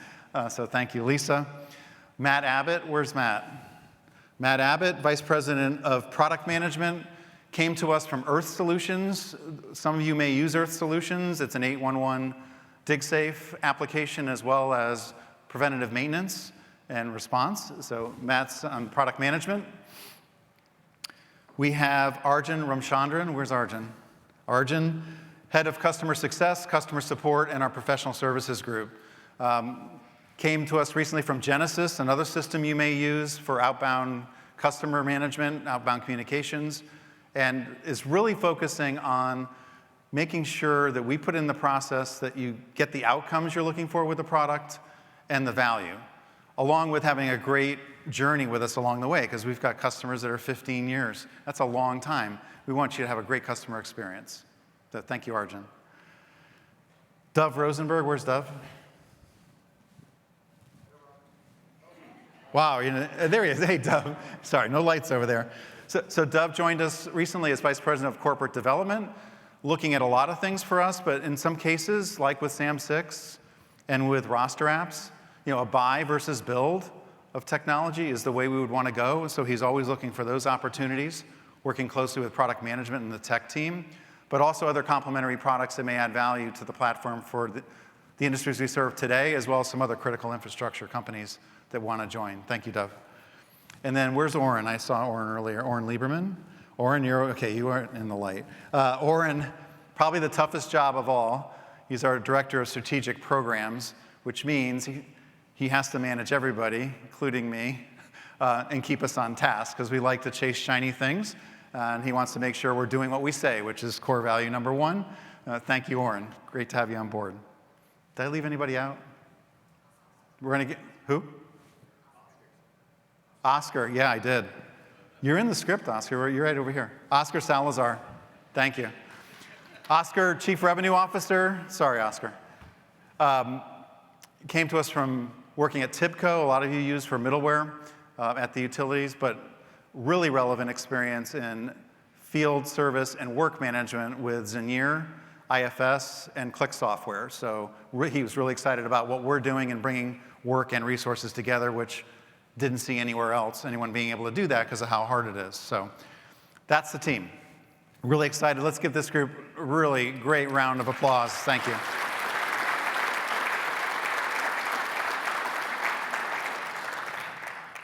[SPEAKER 3] So thank you, Lisa. Matt Abbott, where's Matt? Matt Abbott, Vice President of Product Management, came to us from Earth Solutions. Some of you may use Earth Solutions. It's an 811 DigSafe application as well as preventative maintenance and response. So Matt's on product management. We have Arjun Ramchandran. Where's Arjun? Arjun, head of customer success, customer support, and our professional services group. Came to us recently from Genesis, another system you may use for outbound customer management, outbound communications, and is really focusing on making sure that we put in the process that you get the outcomes you're looking for with the product and the value, along with having a great journey with us along the way, because we've got customers that are 15 years. That's a long time. We want you to have a great customer experience. So thank you, Arjun. Dove Rosenberg, where's Dove? Wow, there he is. Hey, Dove. Sorry, no lights over there. So Dove joined us recently as Vice President of Corporate Development, looking at a lot of things for us, but in some cases, like with SAM6 and with roster apps, a buy versus build of technology is the way we would want to go. So he's always looking for those opportunities, working closely with product management and the tech team, but also other complementary products that may add value to the platform for the industries we serve today, as well as some other critical infrastructure companies that want to join. Thank you, Dove. And then where's Oren? I saw Oren earlier. Oren Lieberman. Oren, you are in the light. Oren, probably the toughest job of all. He's our Director of Strategic Programs, which means he has to manage everybody, including me, and keep us on task, because we like to chase shiny things, and he wants to make sure we're doing what we say, which is core value number one. Thank you, Oren. Great to have you on board. Did I leave anybody out? We're going to get, who? Oscar, yeah, I did. You're in the script, Oscar. You're right over here. Oscar Salazar. Thank you. Oscar, Chief Revenue Officer. Sorry, Oscar. Came to us from working at TIBCO. A lot of you use for middleware at the utilities, but really relevant experience in field service and work management with Zenier, IFS, and Click Software. So he was really excited about what we're doing and bringing work and resources together, which didn't see anywhere else, anyone being able to do that because of how hard it is. So that's the team. Really excited. Let's give this group a really great round of applause. Thank you.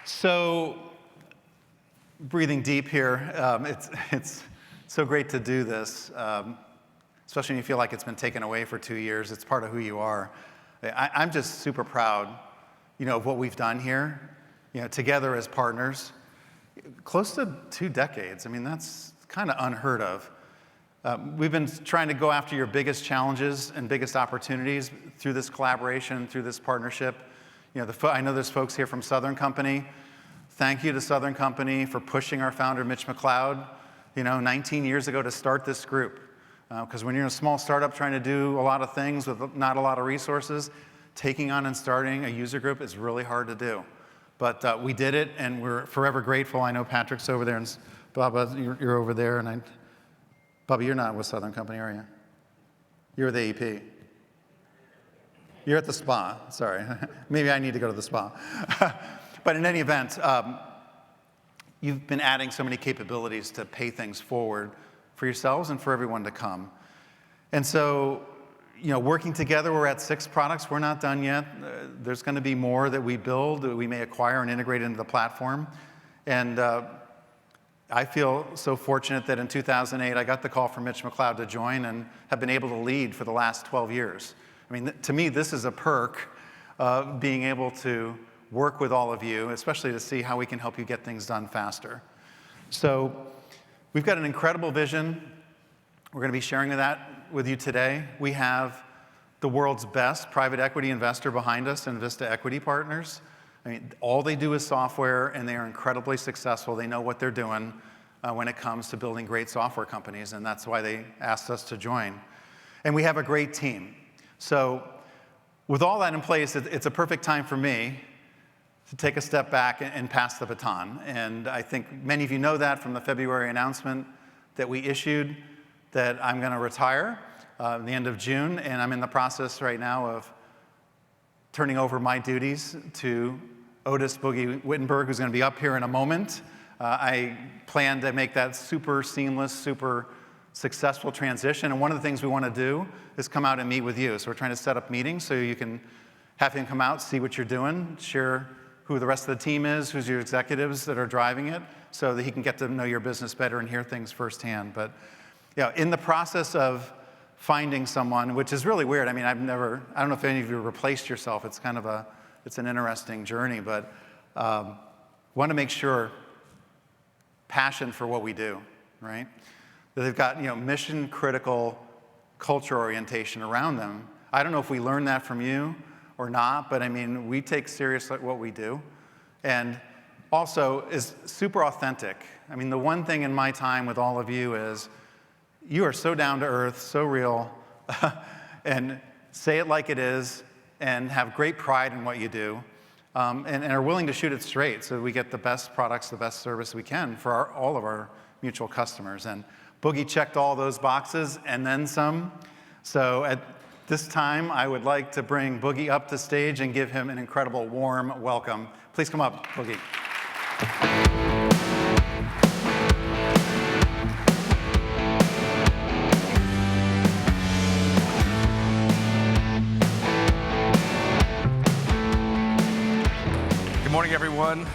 [SPEAKER 3] So breathing deep here, it's so great to do this, especially when you feel like it's been taken away for 2 years. It's part of who you are. I'm just super proud, of what we've done here. Together as partners, close to 2 decades. I mean, that's kind of unheard of. We've been trying to go after your biggest challenges and biggest opportunities through this collaboration, through this partnership. I know there's folks here from Southern Company. Thank you to Southern Company for pushing our founder, Mitch McLeod, 19 years ago to start this group. Because when you're in a small startup trying to do a lot of things with not a lot of resources, taking on and starting a user group is really hard to do. But we did it, and we're forever grateful. I know Patrick's over there, and Baba, you're over there. And Baba, you're not with Southern Company, are you? You're with AEP. You're at the spa. Sorry. Maybe I need to go to the spa. But in any event, you've been adding so many capabilities to pay things forward for yourselves and for everyone to come. And so, working together, we're at 6 products. We're not done yet. There's going to be more that we build, that we may acquire and integrate into the platform. And I feel so fortunate that in 2008, I got the call from Mitch McLeod to join and have been able to lead for the last 12 years. I mean, to me, this is a perk of being able to work with all of you, especially to see how we can help you get things done faster. So we've got an incredible vision. We're going to be sharing that with you today. We have the world's best private equity investor behind us, Invista Equity Partners. I mean, all they do is software, and they are incredibly successful. They know what they're doing when it comes to building great software companies, and that's why they asked us to join. And we have a great team. So with all that in place, it's a perfect time for me to take a step back and pass the baton. And I think many of you know that from the February announcement that we issued that I'm going to retire at the end of June, and I'm in the process right now of turning over my duties to Otis Boogie Wittenberg, who's going to be up here in a moment. I plan to make that super seamless, super successful transition, and one of the things we want to do is come out and meet with you. So we're trying to set up meetings so you can have him come out, see what you're doing, share who the rest of the team is, who's your executives that are driving it, so that he can get to know your business better and hear things firsthand. But in the process of finding someone, which is really weird. I mean, I don't know if any of you replaced yourself. It's kind of it's an interesting journey, but want to make sure passion for what we do, right? That they've got, mission critical culture orientation around them. I don't know if we learned that from you or not, but I mean, we take seriously what we do. And also is super authentic. I mean, the one thing in my time with all of you is you are so down to earth, so real, and say it like it is, and have great pride in what you do, and are willing to shoot it straight so that we get the best products, the best service we can for all of our mutual customers. And Boogie checked all those boxes and then some. So at this time, I would like to bring Boogie up to stage and give him an incredible warm welcome. Please come up, Boogie.
[SPEAKER 4] Good morning, everyone.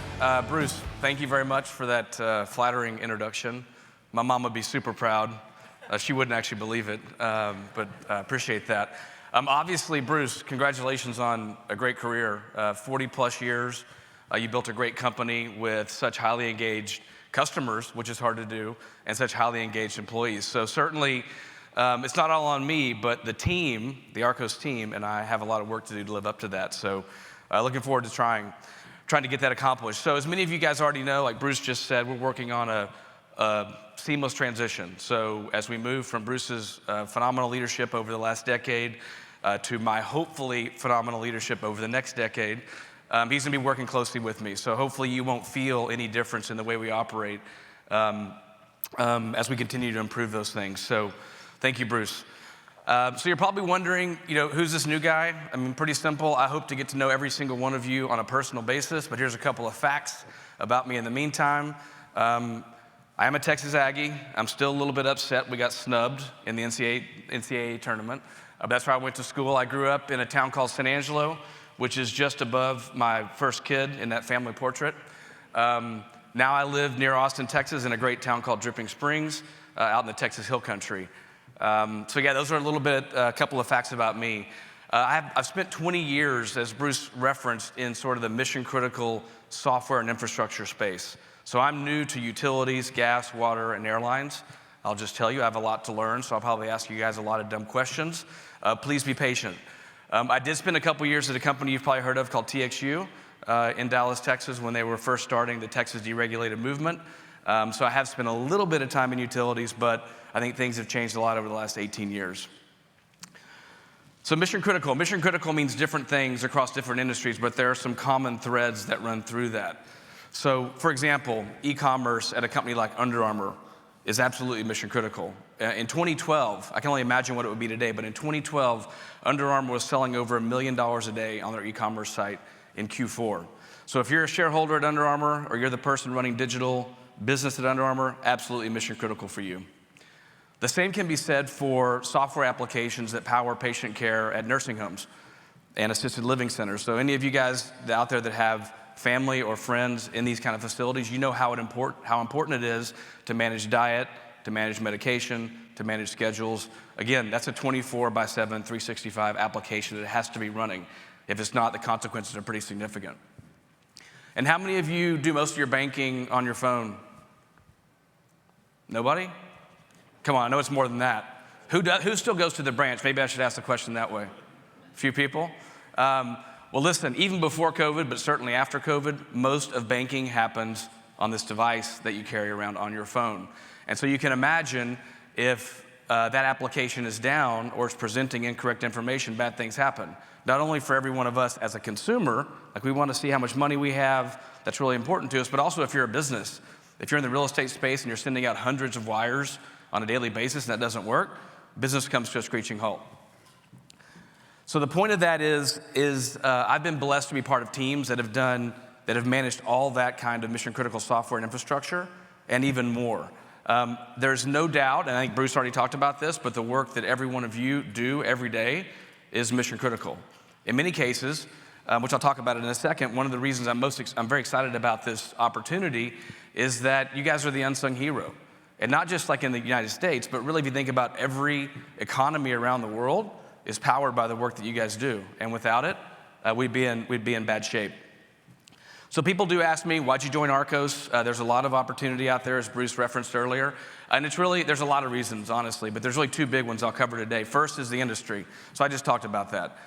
[SPEAKER 4] Bruce, thank you very much for that flattering introduction. My mom would be super proud. She wouldn't actually believe it, but appreciate that. Obviously, Bruce, congratulations on a great career. 40 plus years. You built a great company with such highly engaged customers, which is hard to do, and such highly engaged employees. So certainly, it's not all on me, but the team, the ARCOS team, and I have a lot of work to do to live up to that. So looking forward to trying to get that accomplished. So as many of you guys already know, like Bruce just said, we're working on a seamless transition. So as we move from Bruce's phenomenal leadership over the last decade to my hopefully phenomenal leadership over the next decade, he's gonna be working closely with me. So hopefully you won't feel any difference in the way we operate as we continue to improve those things. So thank you, Bruce. So you're probably wondering, who's this new guy? I mean, pretty simple. I hope to get to know every single one of you on a personal basis, but here's a couple of facts about me in the meantime. I am a Texas Aggie. I'm still a little bit upset we got snubbed in the NCAA tournament. That's where I went to school. I grew up in a town called San Angelo, which is just above my first kid in that family portrait. Now I live near Austin, Texas, in a great town called Dripping Springs, out in the Texas Hill Country. So yeah, those are a couple of facts about me. I've spent 20 years, as Bruce referenced, in sort of the mission-critical software and infrastructure space. So I'm new to utilities, gas, water, and airlines. I'll just tell you, I have a lot to learn, so I'll probably ask you guys a lot of dumb questions. Please be patient. I did spend a couple years at a company you've probably heard of called TXU in Dallas, Texas, when they were first starting the Texas deregulated movement. So I have spent a little bit of time in utilities, but I think things have changed a lot over the last 18 years. So mission critical. Mission critical means different things across different industries, but there are some common threads that run through that. So for example, e-commerce at a company like Under Armour is absolutely mission critical. In 2012, I can only imagine what it would be today, but in 2012, Under Armour was selling over $1 million a day on their e-commerce site in Q4. So if you're a shareholder at Under Armour or you're the person running digital business at Under Armour, absolutely mission critical for you. The same can be said for software applications that power patient care at nursing homes and assisted living centers. So any of you guys out there that have family or friends in these kind of facilities, you know how important it is to manage diet, to manage medication, to manage schedules. Again, that's a 24/7, 365 application that has to be running. If it's not, the consequences are pretty significant. And how many of you do most of your banking on your phone? Nobody? Come on, I know it's more than that. Who still goes to the branch? Maybe I should ask the question that way. A few people? Well, listen, even before COVID, but certainly after COVID, most of banking happens on this device that you carry around on your phone. And so you can imagine if that application is down or it's presenting incorrect information, bad things happen. not only for every one of us as a consumer, like we want to see how much money we have, that's really important to us, but also if you're a business. If you're in the real estate space and you're sending out hundreds of wires on a daily basis and that doesn't work, business comes to a screeching halt. So the point of that is I've been blessed to be part of teams that have managed all that kind of mission critical software and infrastructure and even more. There's no doubt, and I think Bruce already talked about this, but the work that every one of you do every day is mission critical. In many cases, which I'll talk about in a second, one of the reasons I'm very excited about this opportunity is that you guys are the unsung hero. And not just like in the United States, but really if you think about every economy around the world is powered by the work that you guys do. And without it, we'd be in bad shape. So people do ask me, why'd you join ARCOS? There's a lot of opportunity out there, as Bruce referenced earlier. And there's a lot of reasons, honestly, but there's really two big ones I'll cover today. First is the industry. So I just talked about that.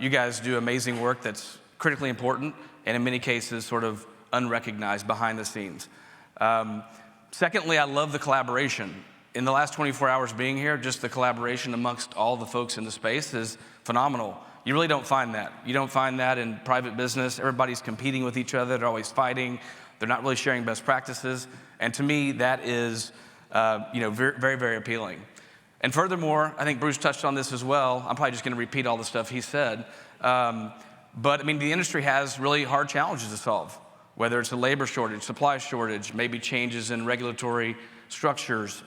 [SPEAKER 4] You guys do amazing work that's critically important and in many cases sort of unrecognized behind the scenes. Secondly, I love the collaboration. In the last 24 hours being here, just the collaboration amongst all the folks in the space is phenomenal. You really don't find that. You don't find that in private business. Everybody's competing with each other. They're always fighting. They're not really sharing best practices. And to me, that is very, very, very appealing. And furthermore, I think Bruce touched on this as well. I'm probably just going to repeat all the stuff he said. But I mean, the industry has really hard challenges to solve, whether it's a labor shortage, supply shortage, maybe changes in regulatory structures,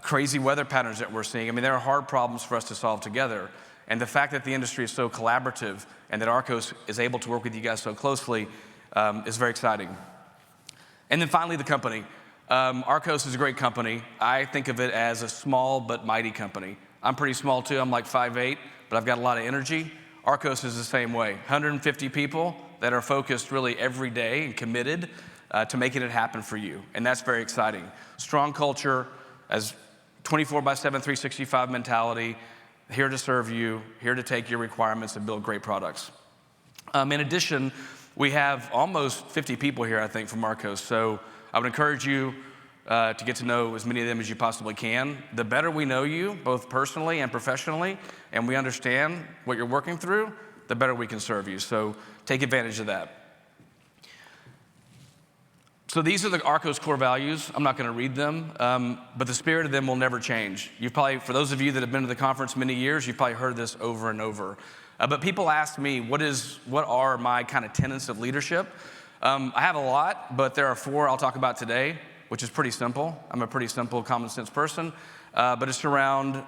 [SPEAKER 4] crazy weather patterns that we're seeing. I mean, there are hard problems for us to solve together. And the fact that the industry is so collaborative and that ARCOS is able to work with you guys so closely is very exciting. And then finally, the company. ARCOS is a great company. I think of it as a small but mighty company. I'm pretty small too. I'm like 5'8", but I've got a lot of energy. ARCOS is the same way. 150 people that are focused really every day and committed to making it happen for you. And that's very exciting. Strong culture, as 24/7, 365 mentality, here to serve you, here to take your requirements and build great products. In addition, we have almost 50 people here, I think, from ARCOS. So I would encourage you to get to know as many of them as you possibly can. The better we know you, both personally and professionally, and we understand what you're working through, the better we can serve you. So take advantage of that. So these are the ARCOS core values. I'm not going to read them, but the spirit of them will never change. You've probably, for those of you that have been to the conference many years, you've probably heard this over and over. But people ask me, what are my kind of tenets of leadership? I have a lot, but there are 4 I'll talk about today, which is pretty simple. I'm a pretty simple, common sense person, but it's around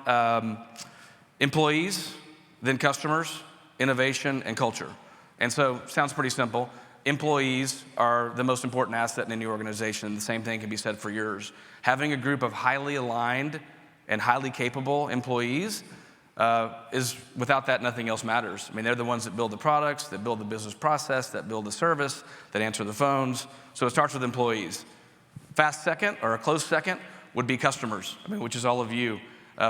[SPEAKER 4] employees, then customers, innovation, and culture. And so, sounds pretty simple. Employees are the most important asset in any organization. The same thing can be said for yours. Having a group of highly aligned and highly capable employees is, without that, nothing else matters. I mean, they're the ones that build the products, that build the business process, that build the service, that answer the phones. So it starts with employees. Fast second, or a close second, would be customers, which is all of you.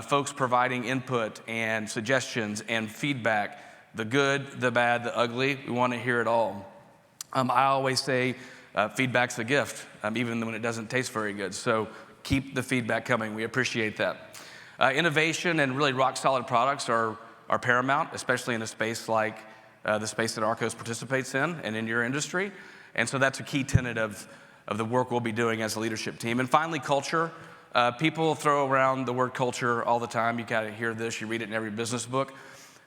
[SPEAKER 4] Folks providing input and suggestions and feedback, the good, the bad, the ugly. We want to hear it all. I always say feedback's a gift, even when it doesn't taste very good. So keep the feedback coming. We appreciate that. Innovation and really rock-solid products are paramount, especially in a space like the space that ARCOS participates in and in your industry. And so that's a key tenet of the work we'll be doing as a leadership team. And finally, culture. People throw around the word culture all the time. You gotta hear this, you read it in every business book.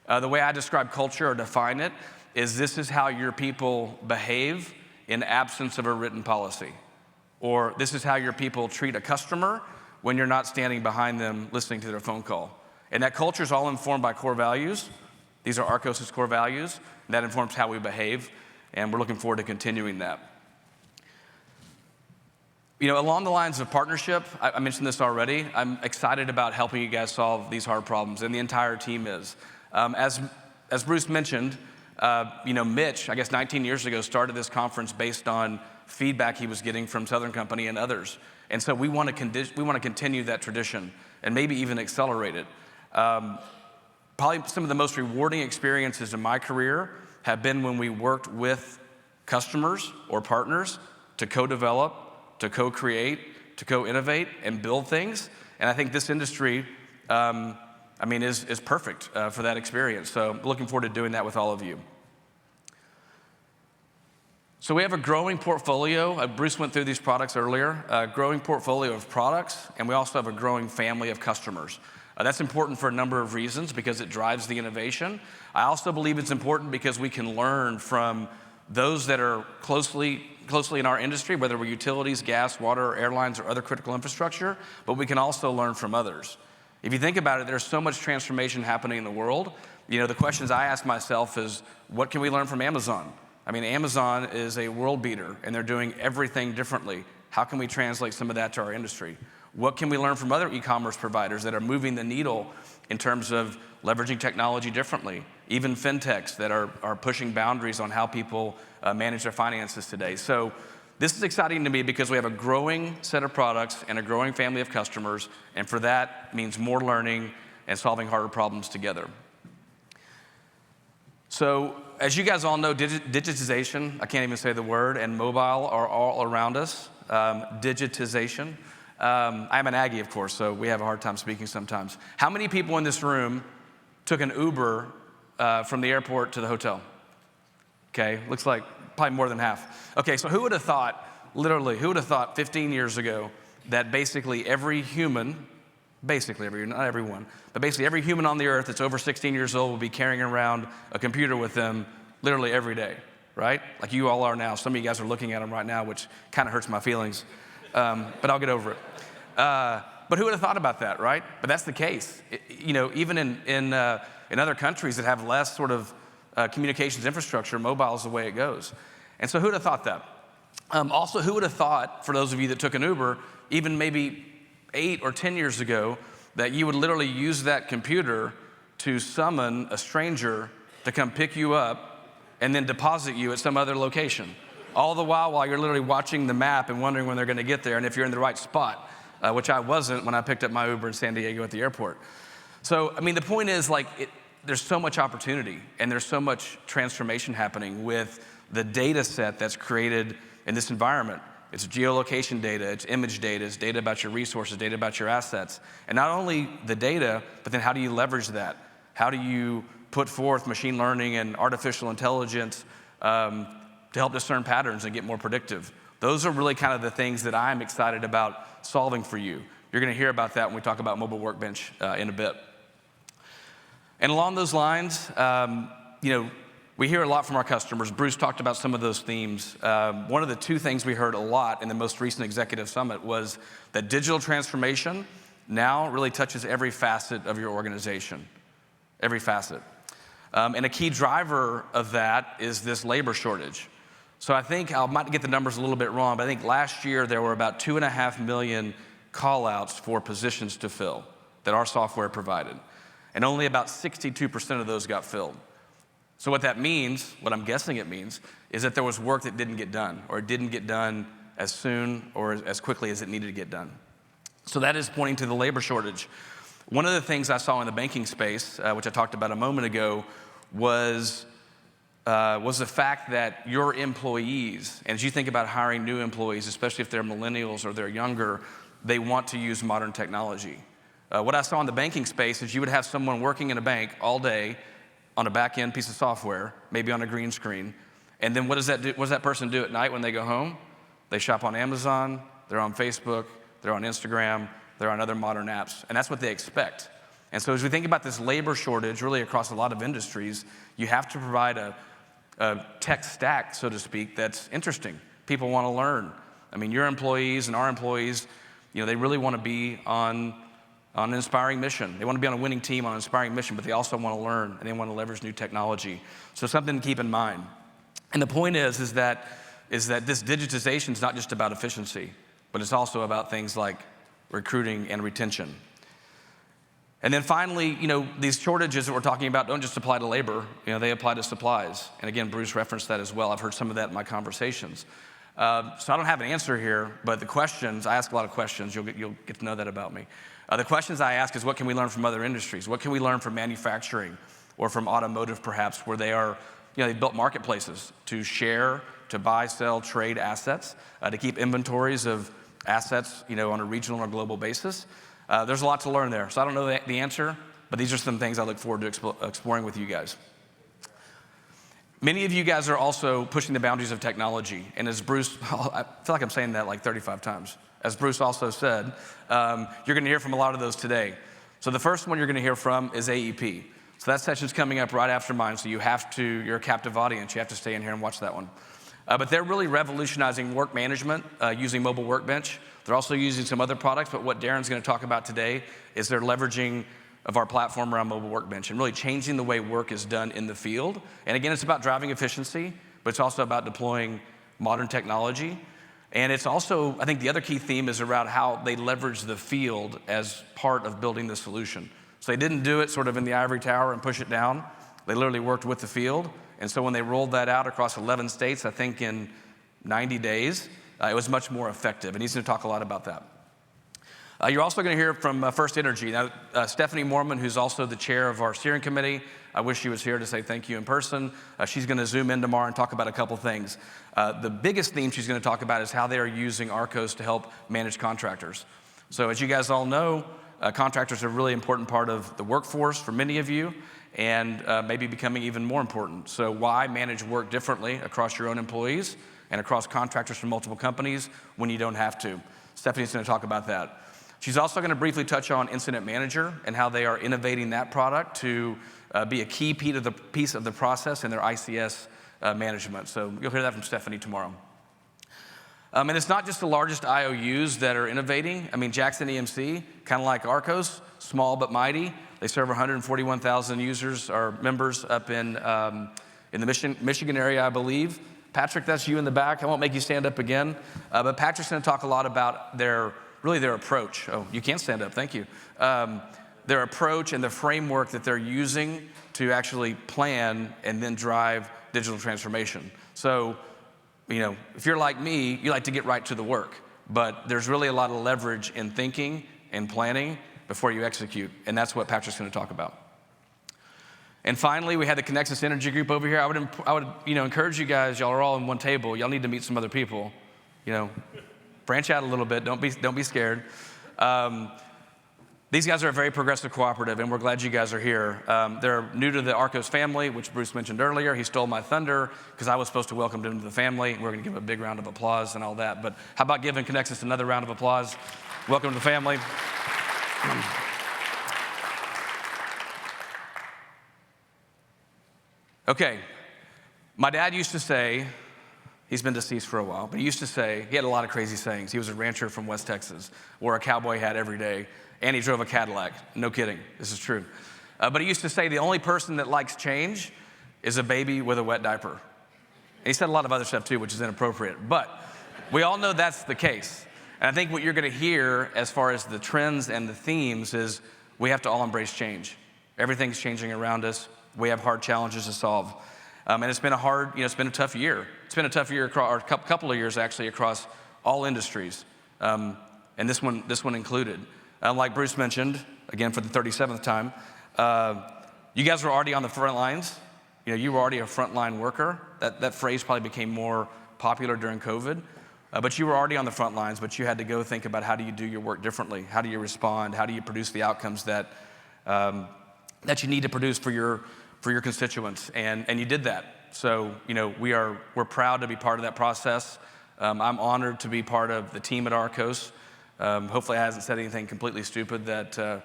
[SPEAKER 4] The way I describe culture or define it is this is how your people behave in absence of a written policy. Or this is how your people treat a customer when you're not standing behind them listening to their phone call. And that culture is all informed by core values. These are ARCOS' core values. And that informs how we behave, and we're looking forward to continuing that. You know, along the lines of partnership, I mentioned this already, I'm excited about helping you guys solve these hard problems, and the entire team is. As Bruce mentioned, Mitch, I guess 19 years ago, started this conference based on feedback he was getting from Southern Company and others. And so we want to continue that tradition and maybe even accelerate it. Probably some of the most rewarding experiences in my career have been when we worked with customers or partners to co-develop, to co-create, to co-innovate and build things. And I think this industry I mean, is perfect for that experience. So looking forward to doing that with all of you. So we have a growing portfolio. Bruce went through these products earlier, a growing portfolio of products, and we also have a growing family of customers. That's important for a number of reasons because it drives the innovation. I also believe it's important because we can learn from those that are closely in our industry, whether we're utilities, gas, water, airlines, or other critical infrastructure, but we can also learn from others. If you think about it, there's so much transformation happening in the world. You know, the questions I ask myself is, what can we learn from Amazon? I mean, Amazon is a world beater, and they're doing everything differently. How can we translate some of that to our industry? What can we learn from other e-commerce providers that are moving the needle in terms of leveraging technology differently? Even fintechs that are pushing boundaries on how people manage their finances today. So this is exciting to me because we have a growing set of products and a growing family of customers, and for that means more learning and solving harder problems together. So as you guys all know, digitization, I can't even say the word, and mobile are all around us. Digitization. I'm an Aggie, of course, so we have a hard time speaking sometimes. How many people in this room took an Uber from the airport to the hotel? Okay, looks like probably more than half. Okay, so who would have thought, literally, who would have thought 15 years ago that basically every human, not everyone, but basically every human on the earth that's over 16 years old will be carrying around a computer with them literally every day, right? Like you all are now. Some of you guys are looking at them right now, which kind of hurts my feelings, but I'll get over it. But who would have thought about that, right? But that's the case. You know, even in other countries that have less sort of communications infrastructure, mobile is the way it goes. And so who would have thought that? Also, who would have thought, for those of you that took an Uber, even maybe 8 or 10 years ago, that you would literally use that computer to summon a stranger to come pick you up and then deposit you at some other location. All the while you're literally watching the map and wondering when they're gonna get there and if you're in the right spot, which I wasn't when I picked up my Uber in San Diego at the airport. So, I mean, the point is, like, there's so much opportunity and there's so much transformation happening with the data set that's created in this environment. It's geolocation data, it's image data, it's data about your resources, data about your assets. And not only the data, but then how do you leverage that? How do you put forth machine learning and artificial intelligence to help discern patterns and get more predictive? Those are really kind of the things that I'm excited about solving for you. You're gonna hear about that when we talk about Mobile Workbench in a bit. And along those lines, you know, we hear a lot from our customers. Bruce talked about some of those themes. One of the 2 things we heard a lot in the most recent executive summit was that digital transformation now really touches every facet of your organization, every facet. And a key driver of that is this labor shortage. So I think, I might get the numbers a little bit wrong, but I think last year there were about 2.5 million call-outs for positions to fill that our software provided. And only about 62% of those got filled. So what that means, what I'm guessing it means, is that there was work that didn't get done, or it didn't get done as soon or as quickly as it needed to get done. So that is pointing to the labor shortage. One of the things I saw in the banking space, which I talked about a moment ago, was the fact that your employees, and as you think about hiring new employees, especially if they're millennials or they're younger, they want to use modern technology. What I saw in the banking space is you would have someone working in a bank all day on a back-end piece of software, maybe on a green screen, and then what does that person do at night when they go home? They shop on Amazon, they're on Facebook, they're on Instagram, they're on other modern apps, and that's what they expect. And so as we think about this labor shortage really across a lot of industries, you have to provide a tech stack, so to speak, that's interesting. People want to learn. I mean, your employees and our employees, you know, they really want to be on an inspiring mission. They want to be on a winning team on an inspiring mission, but they also want to learn and they want to leverage new technology. So something to keep in mind. And the point is that this digitization is not just about efficiency, but it's also about things like recruiting and retention. And then finally, you know, these shortages that we're talking about don't just apply to labor, you know, they apply to supplies. And again, Bruce referenced that as well. I've heard some of that in my conversations. So I don't have an answer here, but the questions, I ask a lot of questions, you'll get to know that about me. The questions I ask is, what can we learn from other industries? What can we learn from manufacturing or from automotive perhaps, where they are, you know, they built marketplaces to share, to buy, sell, trade assets, to keep inventories of assets, you know, on a regional or global basis. There's a lot to learn there. So I don't know the answer, but these are some things I look forward to exploring with you guys. Many of you guys are also pushing the boundaries of technology, and as Bruce, I feel like I'm saying that like 35 times. As Bruce also said, you're gonna hear from a lot of those today. So the first one you're gonna hear from is AEP. So that session's coming up right after mine, so you're a captive audience, you have to stay in here and watch that one. But they're really revolutionizing work management using Mobile Workbench. They're also using some other products, but what Darren's gonna talk about today is they're leveraging of our platform around Mobile Workbench and really changing the way work is done in the field. And again, it's about driving efficiency, but it's also about deploying modern technology. And it's also, I think the other key theme is around how they leverage the field as part of building the solution. So they didn't do it sort of in the ivory tower and push it down. They literally worked with the field. And so when they rolled that out across 11 states, I think in 90 days, it was much more effective. And he's gonna talk a lot about that. You're also going to hear from First Energy. Now, Stephanie Mormon, who's also the chair of our steering committee, I wish she was here to say thank you in person. She's going to zoom in tomorrow and talk about a couple things. The biggest theme she's going to talk about is how they are using ARCOS to help manage contractors. So as you guys all know, contractors are a really important part of the workforce for many of you, and maybe becoming even more important. So why manage work differently across your own employees and across contractors from multiple companies when you don't have to? Stephanie's going to talk about that. She's also going to briefly touch on Incident Manager and how they are innovating that product to be a key piece of the process in their ICS management. So you'll hear that from Stephanie tomorrow. And it's not just the largest IOUs that are innovating. I mean, Jackson EMC, kind of like ARCOS, small but mighty. They serve 141,000 users or members up in the Michigan area, I believe. Patrick, that's you in the back. I won't make you stand up again. But Patrick's going to talk a lot about their approach. Oh, you can stand up, thank you. Their approach and the framework that they're using to actually plan and then drive digital transformation. So, you know, if you're like me, you like to get right to the work, but there's really a lot of leverage in thinking and planning before you execute, and that's what Patrick's gonna talk about. And finally, we had the Connexus Energy Group over here. I would encourage you guys, y'all are all in one table, y'all need to meet some other people, branch out a little bit, don't be scared. These guys are a very progressive cooperative, and we're glad you guys are here. They're new to the ARCOS family, which Bruce mentioned earlier. He stole my thunder because I was supposed to welcome them to the family. We're gonna give a big round of applause and all that, but how about giving Connexus another round of applause? Welcome to the family. Okay, my dad used to say, he's been deceased for a while, but he used to say, he had a lot of crazy sayings. He was a rancher from West Texas, wore a cowboy hat every day, and he drove a Cadillac. No kidding, this is true. But he used to say the only person that likes change is a baby with a wet diaper. And he said a lot of other stuff too, which is inappropriate, but we all know that's the case. And I think what you're gonna hear as far as the trends and the themes is we have to all embrace change. Everything's changing around us. We have hard challenges to solve. And it's been it's been a tough year. It's been a tough year, or a couple of years actually, across all industries, and this one included. Like Bruce mentioned, again for the 37th time, you guys were already on the front lines. You were already a frontline worker. That phrase probably became more popular during COVID, but you were already on the front lines, but you had to go think about how do you do your work differently? How do you respond? How do you produce the outcomes that you need to produce for your constituents, and you did that. So, we're proud to be part of that process. I'm honored to be part of the team at ARCOS. Hopefully I hasn't said anything completely stupid that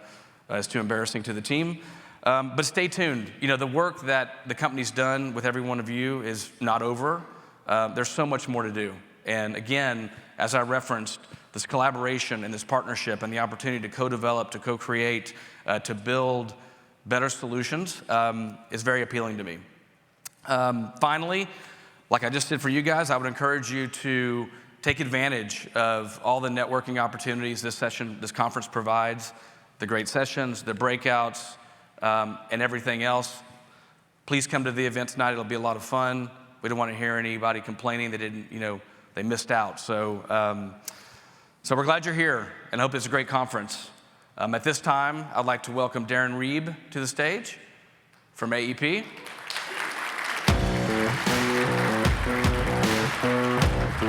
[SPEAKER 4] is too embarrassing to the team. But stay tuned. The work that the company's done with every one of you is not over. There's so much more to do. And again, as I referenced, this collaboration and this partnership and the opportunity to co-develop, to co-create, to build better solutions is very appealing to me. Finally, like I just did for you guys, I would encourage you to take advantage of all the networking opportunities this conference provides, the great sessions, the breakouts, and everything else. Please come to the event tonight. It'll be a lot of fun. We don't want to hear anybody complaining they missed out. So we're glad you're here, and I hope it's a great conference. At this time, I'd like to welcome Darren Reeb to the stage from AEP.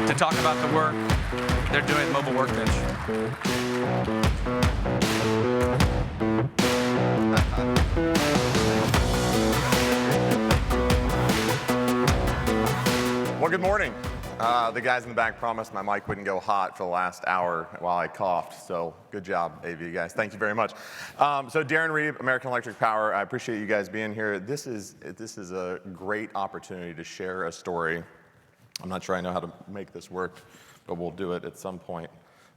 [SPEAKER 4] To talk about the work they're doing at Mobile Workbench.
[SPEAKER 5] Well, good morning. The guys in the back promised my mic wouldn't go hot for the last hour while I coughed, so good job, AV guys. Thank you very much. So Darren Reeb, American Electric Power, I appreciate you guys being here. This is a great opportunity to share a story. I'm not sure I know how to make this work, but we'll do it at some point.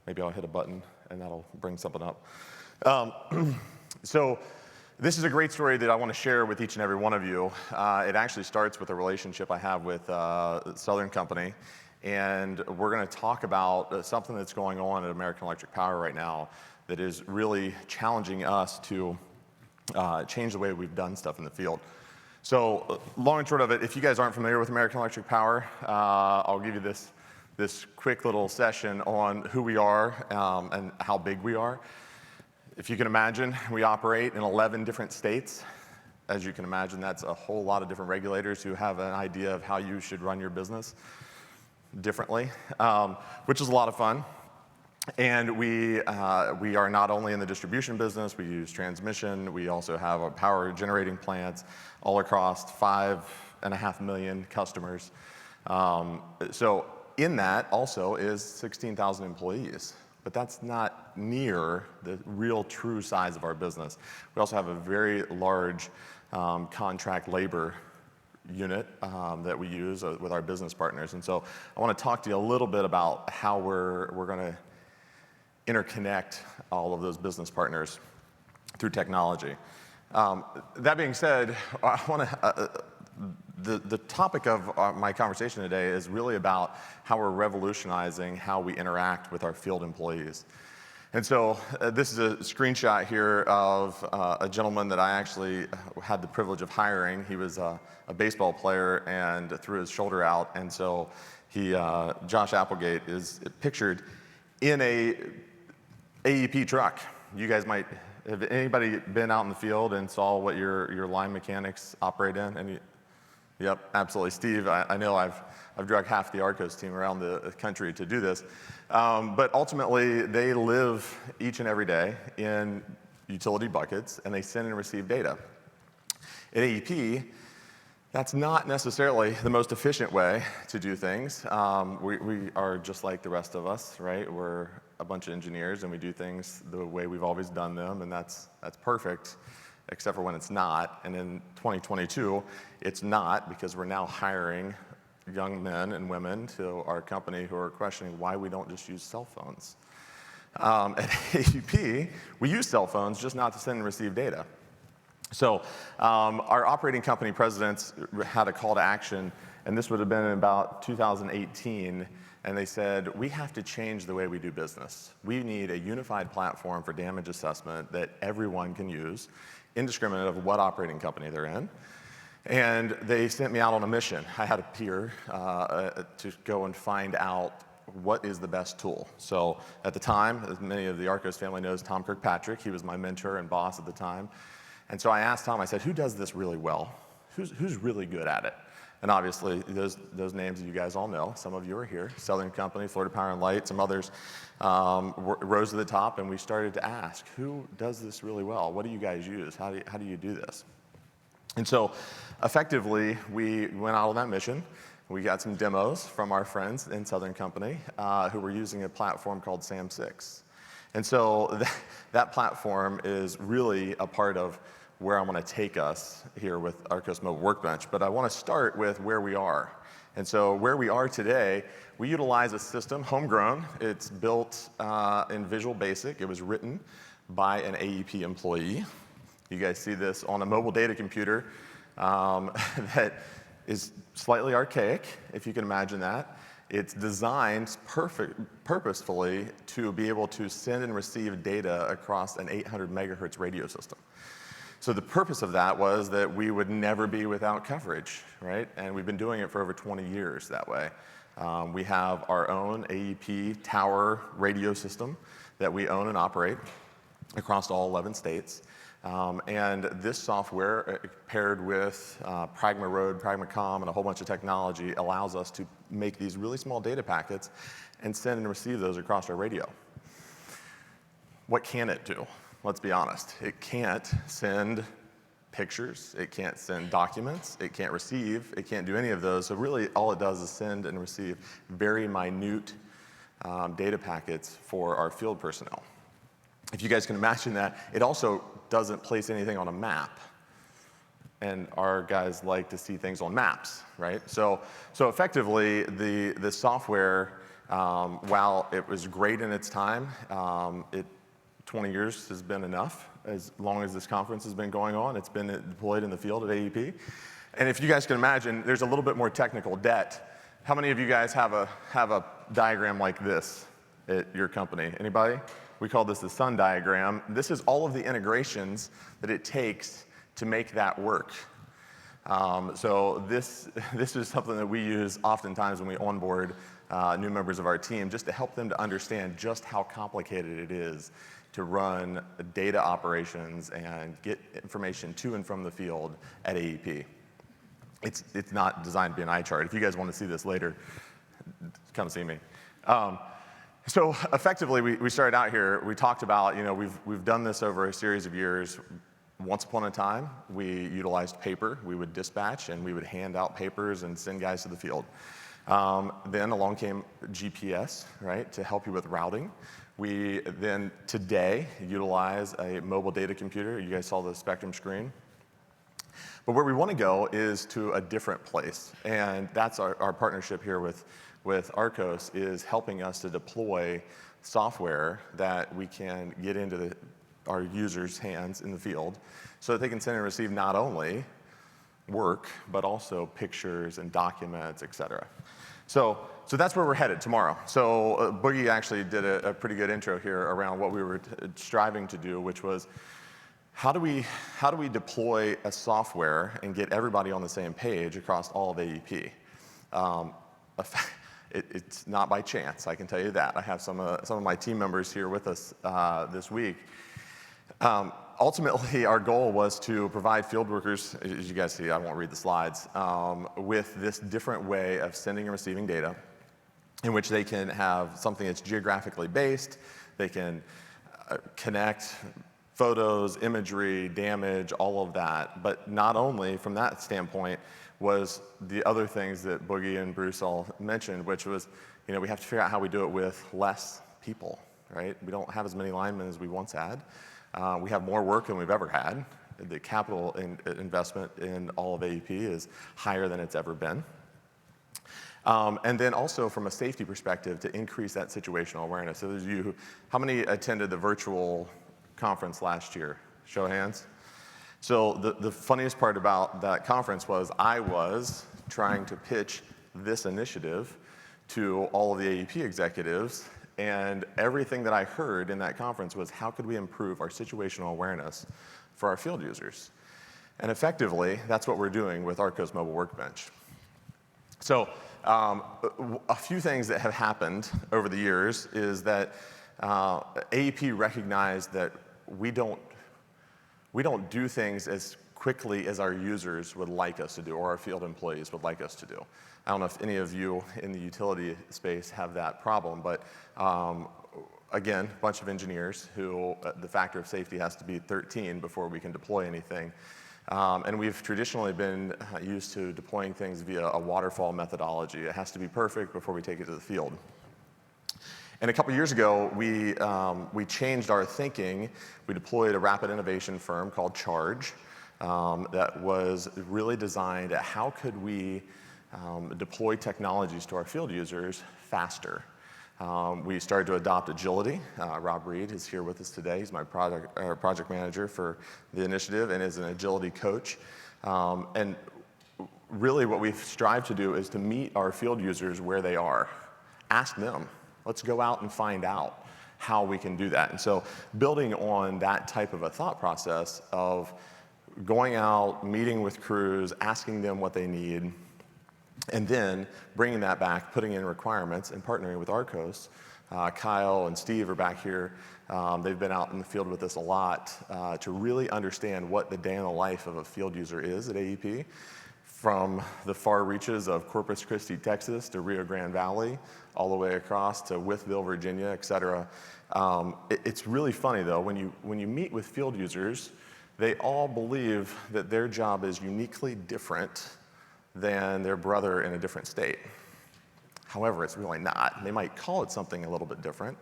[SPEAKER 5] Maybe I'll hit a button and that'll bring something up. So this is a great story that I want to share with each and every one of you. It actually starts with a relationship I have with Southern Company. And we're going to talk about something that's going on at American Electric Power right now that is really challenging us to change the way we've done stuff in the field. So long and short of it, if you guys aren't familiar with American Electric Power, I'll give you this quick little session on who we are and how big we are. If you can imagine, we operate in 11 different states. As you can imagine, that's a whole lot of different regulators who have an idea of how you should run your business differently, which is a lot of fun. And we are not only in the distribution business, we use transmission, we also have our power generating plants all across 5.5 million customers. So in that also is 16,000 employees. But that's not near the real true size of our business. We also have a very large contract labor unit that we use with our business partners. And so I want to talk to you a little bit about how we're going to interconnect all of those business partners through technology. That being said, I want to the topic of my conversation today is really about how we're revolutionizing how we interact with our field employees. And so this is a screenshot here of a gentleman that I actually had the privilege of hiring. He was a baseball player and threw his shoulder out. And so Josh Applegate is pictured in a AEP truck. You guys might, have anybody been out in the field and saw what your line mechanics operate in? Yep, absolutely. Steve, I know I've drug half the ARCOS team around the country to do this. But ultimately, they live each and every day in utility buckets, and they send and receive data. At AEP, that's not necessarily the most efficient way to do things. We are just like the rest of us, right? We're a bunch of engineers, and we do things the way we've always done them, and that's perfect, except for when it's not. And in 2022, it's not, because we're now hiring young men and women to our company who are questioning why we don't just use cell phones. At AEP, we use cell phones, just not to send and receive data. So our operating company presidents had a call to action, and this would have been in about 2018, and they said, we have to change the way we do business. We need a unified platform for damage assessment that everyone can use, indiscriminate of what operating company they're in. And they sent me out on a mission. I had a peer to go and find out what is the best tool. So at the time, as many of the ARCOS family knows, Tom Kirkpatrick, he was my mentor and boss at the time. And so I asked Tom, I said, who does this really well? Who's really good at it? And obviously, those names you guys all know, some of you are here, Southern Company, Florida Power and Light, some others rose to the top, and we started to ask, who does this really well? What do you guys use? How do you do this? And so effectively, we went out on that mission. We got some demos from our friends in Southern Company who were using a platform called SAM6. And so that platform is really a part of where I want to take us here with ARCOS Mobile Workbench. But I want to start with where we are. And so where we are today, we utilize a system, homegrown. It's built in Visual Basic. It was written by an AEP employee. You guys see this on a mobile data computer that is slightly archaic, if you can imagine that. It's designed purposefully to be able to send and receive data across an 800 megahertz radio system. So the purpose of that was that we would never be without coverage, right? And we've been doing it for over 20 years that way. We have our own AEP tower radio system that we own and operate across all 11 states. And this software, paired with Pragma Road, PragmaCom, and a whole bunch of technology, allows us to make these really small data packets and send and receive those across our radio. What can it do? Let's be honest. It can't send pictures, it can't send documents, it can't receive, it can't do any of those. So really all it does is send and receive very minute data packets for our field personnel. If you guys can imagine that, it also doesn't place anything on a map. And our guys like to see things on maps, right? So effectively, the software, while it was great in its time, 20 years has been enough. As long as this conference has been going on, it's been deployed in the field at AEP. And if you guys can imagine, there's a little bit more technical debt. How many of you guys have a diagram like this at your company? Anybody? We call this the sun diagram. This is all of the integrations that it takes to make that work. So this is something that we use oftentimes when we onboard new members of our team, just to help them to understand just how complicated it is to run data operations and get information to and from the field at AEP. It's not designed to be an eye chart. If you guys want to see this later, come see me. So effectively, we started out here, we talked about, we've done this over a series of years. Once upon a time, we utilized paper. We would dispatch and we would hand out papers and send guys to the field. Then along came GPS, right, to help you with routing. We then today utilize a mobile data computer. You guys saw the Spectrum screen. But where we want to go is to a different place. And that's our partnership here with ARCOS, is helping us to deploy software that we can get into our users' hands in the field so that they can send and receive not only work, but also pictures and documents, et cetera. So that's where we're headed tomorrow. So Boogie actually did a pretty good intro here around what we were striving to do, which was how do we deploy a software and get everybody on the same page across all of AEP? It's not by chance, I can tell you that. I have some of my team members here with us this week. Ultimately, our goal was to provide field workers, as you guys see, I won't read the slides, with this different way of sending and receiving data in which they can have something that's geographically based, they can connect photos, imagery, damage, all of that. But not only from that standpoint was the other things that Boogie and Bruce all mentioned, which was, we have to figure out how we do it with less people, right? We don't have as many linemen as we once had. We have more work than we've ever had. The capital investment in all of AEP is higher than it's ever been. And then also from a safety perspective, to increase that situational awareness. So there's you, how many attended the virtual conference last year? Show of hands. So the funniest part about that conference was I was trying to pitch this initiative to all of the AEP executives, and everything that I heard in that conference was how could we improve our situational awareness for our field users? And effectively, that's what we're doing with ARCOS Mobile Workbench. So a few things that have happened over the years is that AEP recognized that we don't do things as quickly as our users would like us to do, or our field employees would like us to do. I don't know if any of you in the utility space have that problem, but again, a bunch of engineers who the factor of safety has to be 13 before we can deploy anything. And we've traditionally been used to deploying things via a waterfall methodology. It has to be perfect before we take it to the field. And a couple years ago, we changed our thinking. We deployed a rapid innovation firm called Charge that was really designed at how could we deploy technologies to our field users faster. We started to adopt agility. Rob Reed is here with us today. He's my project manager for the initiative and is an agility coach. And really what we strive to do is to meet our field users where they are. Ask them. Let's go out and find out how we can do that. And so building on that type of a thought process of going out, meeting with crews, asking them what they need, and then bringing that back, putting in requirements, and partnering with ARCOS. Kyle and Steve are back here. They've been out in the field with us a lot to really understand what the day in the life of a field user is at AEP, from the far reaches of Corpus Christi, Texas, to Rio Grande Valley, all the way across to Wytheville, Virginia, et cetera. It's really funny, though, when you meet with field users, they all believe that their job is uniquely different than their brother in a different state. However, it's really not. They might call it something a little bit different,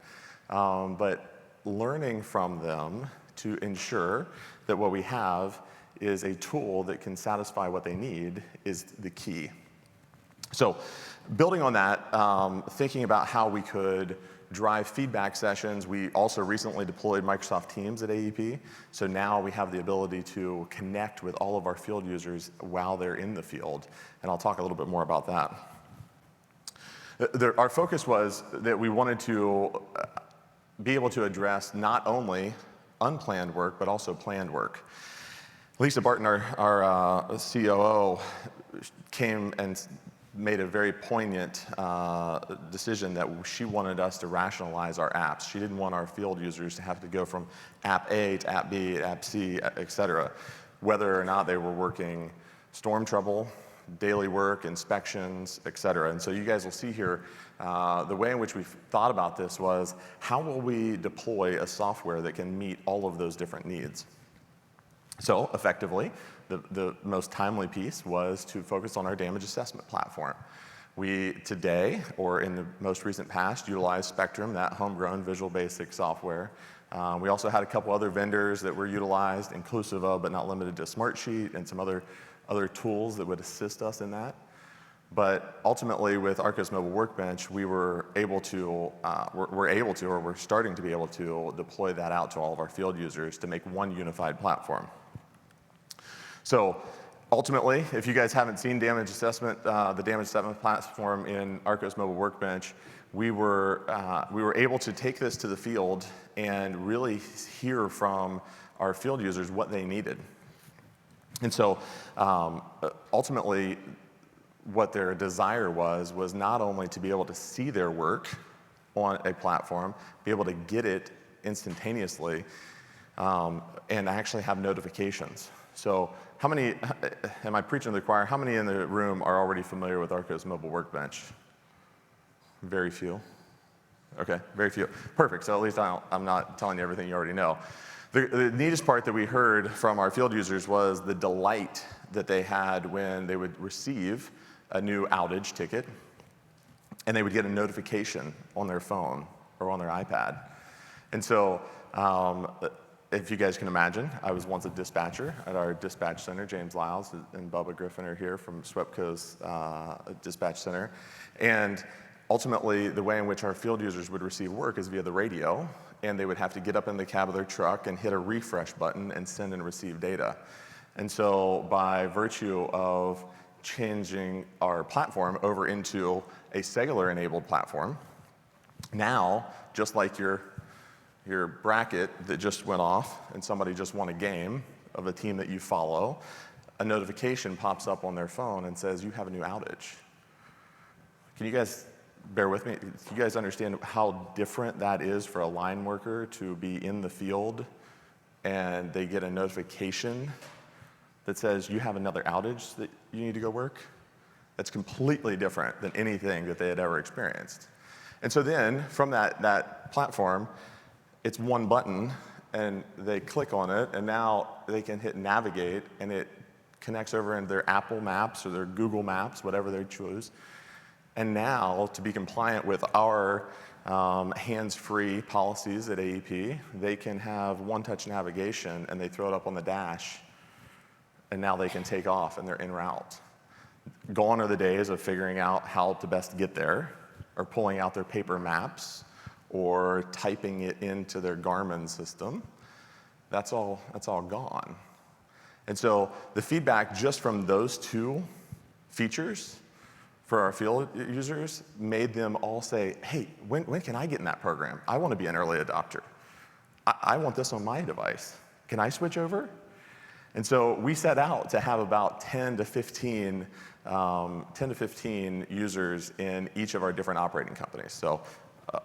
[SPEAKER 5] but learning from them to ensure that what we have is a tool that can satisfy what they need is the key. So building on that, thinking about how we could drive feedback sessions, we also recently deployed Microsoft Teams at AEP. So now we have the ability to connect with all of our field users while they're in the field. And I'll talk a little bit more about that. Our focus was that we wanted to be able to address not only unplanned work, but also planned work. Lisa Barton, our COO, came and made a very poignant decision that she wanted us to rationalize our apps. She didn't want our field users to have to go from app A to app B, app C, et cetera, whether or not they were working storm trouble, daily work, inspections, et cetera. And so you guys will see here, the way in which we've thought about this was, how will we deploy a software that can meet all of those different needs? So effectively, the most timely piece was to focus on our damage assessment platform. We today, or in the most recent past, utilized Spectrum, that homegrown Visual Basic software. We also had a couple other vendors that were utilized, inclusive of, but not limited to, Smartsheet and some other tools that would assist us in that. But ultimately, with ARCOS Mobile Workbench, we were able to, or we're starting to be able to deploy that out to all of our field users to make one unified platform. So ultimately, if you guys haven't seen damage assessment, the damage assessment platform in ARCOS Mobile Workbench, we were able to take this to the field and really hear from our field users what they needed. And so ultimately, what their desire was not only to be able to see their work on a platform, be able to get it instantaneously, and actually have notifications. So how many, am I preaching to the choir, how many in the room are already familiar with ARCOS Mobile Workbench? Very few. Okay, very few. Perfect, so at least I'm not telling you everything you already know. The neatest part that we heard from our field users was the delight that they had when they would receive a new outage ticket and they would get a notification on their phone or on their iPad. And so if you guys can imagine, I was once a dispatcher at our dispatch center. James Lyles and Bubba Griffin are here from SWEPCO's dispatch center. And ultimately, the way in which our field users would receive work is via the radio, and they would have to get up in the cab of their truck and hit a refresh button and send and receive data. And so by virtue of changing our platform over into a cellular-enabled platform, now, just like your bracket that just went off and somebody just won a game of a team that you follow, a notification pops up on their phone and says, you have a new outage. Can you guys bear with me? Do you guys understand how different that is for a line worker to be in the field and they get a notification that says you have another outage that you need to go work? That's completely different than anything that they had ever experienced. And so then, from that platform, it's one button, and they click on it, and now they can hit navigate, and it connects over into their Apple Maps or their Google Maps, whatever they choose. And now, to be compliant with our hands-free policies at AEP, they can have one-touch navigation, and they throw it up on the dash, and now they can take off, and they're en route. Gone are the days of figuring out how to best get there, or pulling out their paper maps, or typing it into their Garmin system. That's all gone. And so the feedback just from those two features for our field users made them all say, hey, when can I get in that program? I want to be an early adopter. I want this on my device. Can I switch over? And so we set out to have about 10 to 15 users in each of our different operating companies. So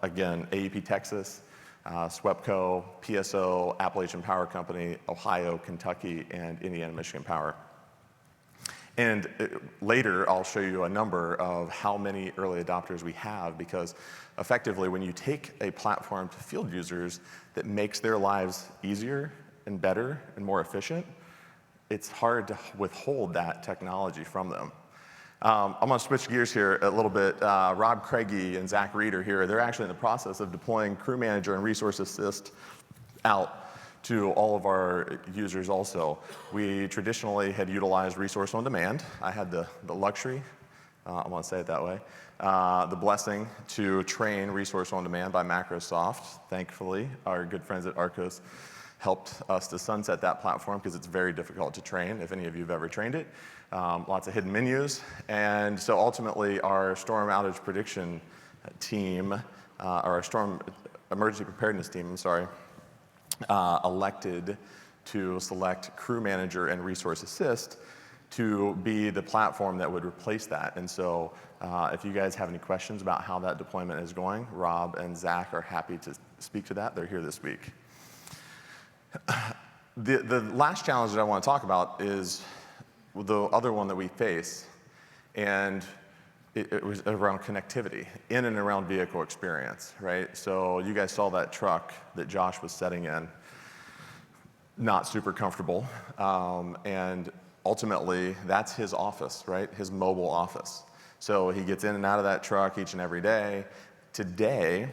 [SPEAKER 5] again, AEP Texas, SWEPCO, PSO, Appalachian Power Company, Ohio, Kentucky, and Indiana Michigan Power. And later, I'll show you a number of how many early adopters we have, because effectively, when you take a platform to field users that makes their lives easier and better and more efficient, it's hard to withhold that technology from them. I'm going to switch gears here a little bit. Rob Craigie and Zach Reed are here. They're actually in the process of deploying Crew Manager and Resource Assist out to all of our users also. We traditionally had utilized Resource on Demand. I had the luxury, I want to say it that way, the blessing to train Resource on Demand by Microsoft. Thankfully, our good friends at ARCOS helped us to sunset that platform because it's very difficult to train, if any of you have ever trained it. Lots of hidden menus. And so ultimately, our storm outage prediction team, or our storm emergency preparedness team, I'm sorry, elected to select Crew Manager and Resource Assist to be the platform that would replace that. And so if you guys have any questions about how that deployment is going, Rob and Zach are happy to speak to that. They're here this week. The last challenge that I want to talk about is the other one that we face, and it was around connectivity in and around vehicle experience, right? So you guys saw that truck that Josh was setting in, not super comfortable, and ultimately that's his office, right? His mobile office. So he gets in and out of that truck each and every day. Today,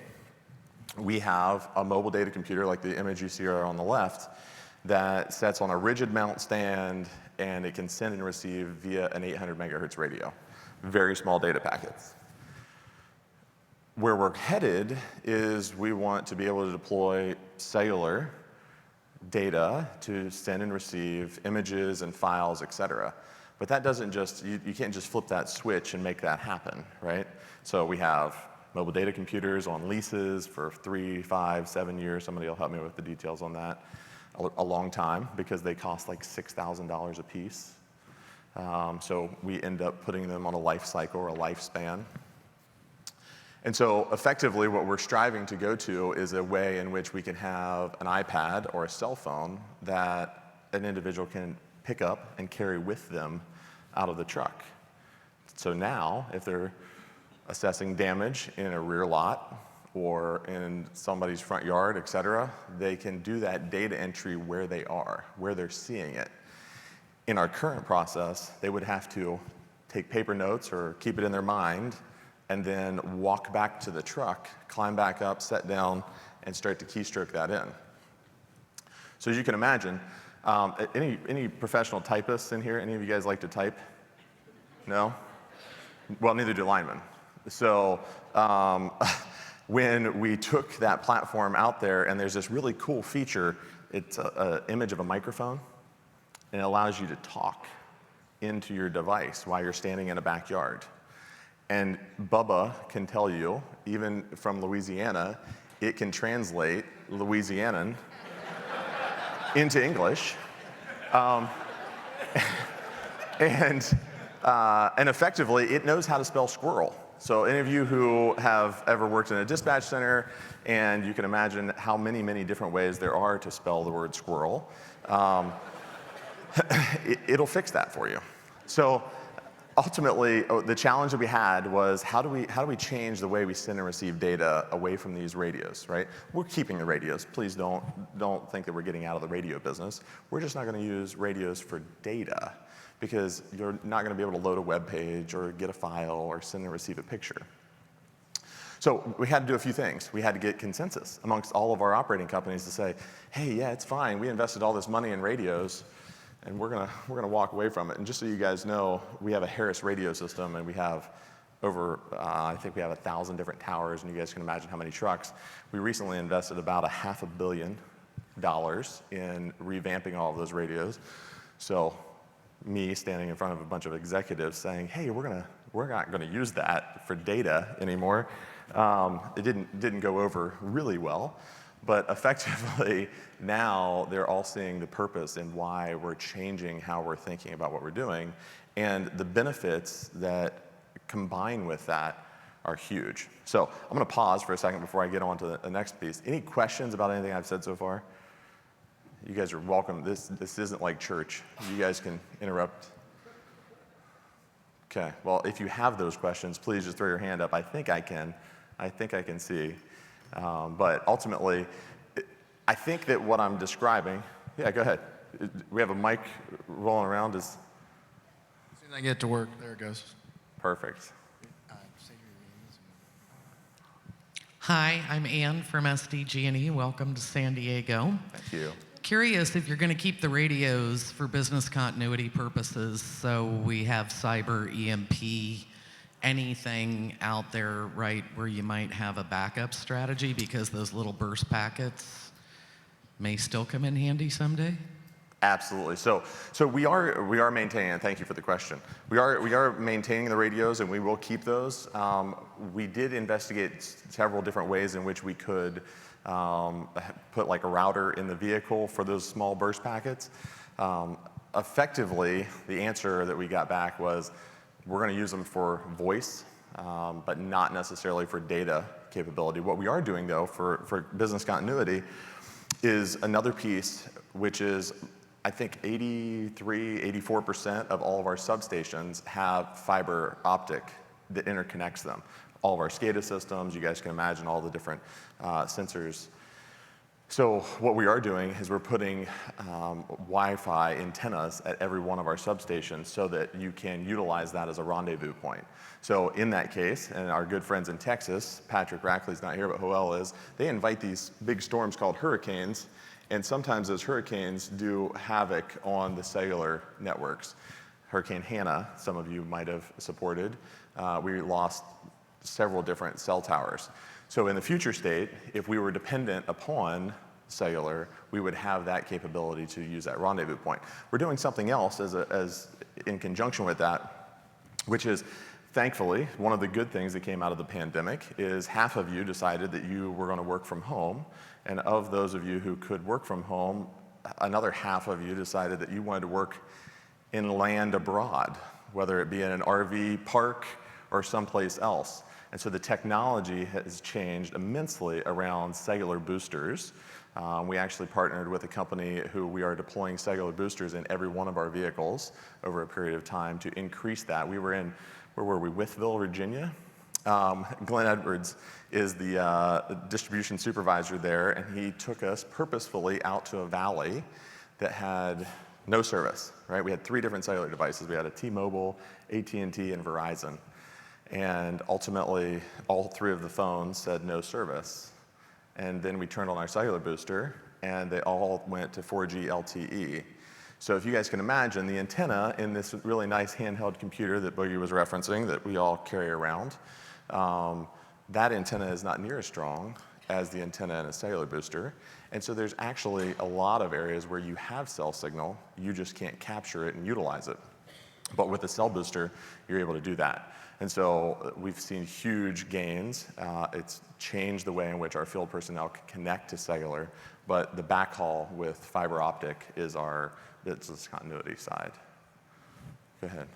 [SPEAKER 5] we have a mobile data computer like the image you see on the left that sets on a rigid mount stand, and it can send and receive via an 800 megahertz radio. Very small data packets. Where we're headed is we want to be able to deploy cellular data to send and receive images and files, et cetera. But that doesn't just, you can't just flip that switch and make that happen, right? So we have mobile data computers on leases for 3, 5, 7 years. Somebody will help me with the details on that. A long time, because they cost like $6,000 a piece. So we end up putting them on a life cycle or a lifespan. And so effectively what we're striving to go to is a way in which we can have an iPad or a cell phone that an individual can pick up and carry with them out of the truck. So now, if they're assessing damage in a rear lot or in somebody's front yard, et cetera, they can do that data entry where they are, where they're seeing it. In our current process, they would have to take paper notes or keep it in their mind and then walk back to the truck, climb back up, sit down, and start to keystroke that in. So as you can imagine, any professional typists in here? Any of you guys like to type? No? Well, neither do linemen. So when we took that platform out there, and there's this really cool feature, it's an image of a microphone, and it allows you to talk into your device while you're standing in a backyard. And Bubba can tell you, even from Louisiana, it can translate Louisianan into English. And effectively, it knows how to spell squirrel. So any of you who have ever worked in a dispatch center, and you can imagine how many, many different ways there are to spell the word squirrel, it'll fix that for you. So ultimately, the challenge that we had was how do we change the way we send and receive data away from these radios, right? We're keeping the radios. Please don't think that we're getting out of the radio business. We're just not going to use radios for data, because you're not going to be able to load a web page or get a file or send and receive a picture. So we had to do a few things. We had to get consensus amongst all of our operating companies to say, hey, yeah, it's fine. We invested all this money in radios, and we're gonna walk away from it. And just so you guys know, we have a Harris radio system, and we have over, I think we have 1,000 different towers, and you guys can imagine how many trucks. We recently invested about $500 million in revamping all of those radios. So me standing in front of a bunch of executives saying, hey, we're not gonna use that for data anymore. It didn't go over really well, but effectively now they're all seeing the purpose and why we're changing how we're thinking about what we're doing, and the benefits that combine with that are huge. So I'm gonna pause for a second before I get on to the next piece. Any questions about anything I've said so far? You guys are welcome. This isn't like church. You guys can interrupt. Okay, well, if you have those questions, please just throw your hand up. I think I can see. But ultimately, I think that what I'm describing Yeah, go ahead. We have a mic rolling around.
[SPEAKER 6] As soon as I get to work, there it goes.
[SPEAKER 5] Perfect.
[SPEAKER 7] Hi, I'm Ann from SDG&E. Welcome to San Diego.
[SPEAKER 5] Thank you.
[SPEAKER 7] Curious if you're going to keep the radios for business continuity purposes, so we have cyber, EMP, anything out there, right, where you might have a backup strategy because those little burst packets may still come in handy someday?
[SPEAKER 5] Absolutely. So we are maintaining, and thank you for the question. We are maintaining the radios, and we will keep those. We did investigate several different ways in which we could put like a router in the vehicle for those small burst packets. Effectively, the answer that we got back was we're going to use them for voice, but not necessarily for data capability. What we are doing, though, for business continuity is another piece, which is I think 84% of all of our substations have fiber optic that interconnects them. All of our SCADA systems, you guys can imagine all the different sensors. So what we are doing is we're putting Wi-Fi antennas at every one of our substations so that you can utilize that as a rendezvous point. So in that case, and our good friends in Texas, Patrick Rackley's not here, but Joel is, they invite these big storms called hurricanes, and sometimes those hurricanes do havoc on the cellular networks. Hurricane Hannah, some of you might have supported, we lost several different cell towers. So in the future state, if we were dependent upon cellular, we would have that capability to use that rendezvous point. We're doing something else as in conjunction with that, which is, thankfully, one of the good things that came out of the pandemic is half of you decided that you were going to work from home. And of those of you who could work from home, another half of you decided that you wanted to work in land abroad, whether it be in an RV park or someplace else. And so the technology has changed immensely around cellular boosters. We actually partnered with a company who we are deploying cellular boosters in every one of our vehicles over a period of time to increase that. We were in, where were we, Wytheville, Virginia? Glenn Edwards is the distribution supervisor there, and he took us purposefully out to a valley that had no service, right? We had 3 different cellular devices. We had a T-Mobile, AT&T, and Verizon. And ultimately, all 3 of the phones said no service. And then we turned on our cellular booster, and they all went to 4G LTE. So if you guys can imagine, the antenna in this really nice handheld computer that Boogie was referencing that we all carry around, that antenna is not near as strong as the antenna in a cellular booster. And so there's actually a lot of areas where you have cell signal, you just can't capture it and utilize it. But with the cell booster, you're able to do that. And so we've seen huge gains. It's changed the way in which our field personnel can connect to cellular, but the backhaul with fiber optic is our business continuity side. Go ahead.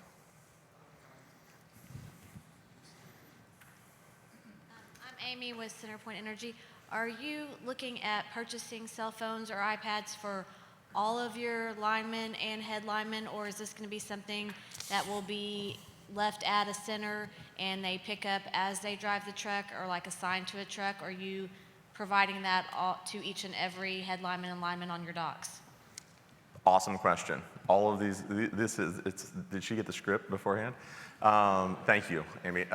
[SPEAKER 8] I'm Amy with CenterPoint Energy. Are you looking at purchasing cell phones or iPads for all of your linemen and head linemen, or is this going to be something that will be left at a center and they pick up as they drive the truck, or like assigned to a truck? Are you providing that all to each and every head lineman and lineman on your docks?
[SPEAKER 5] Awesome question. All of these, did she get the script beforehand? Thank you, Amy.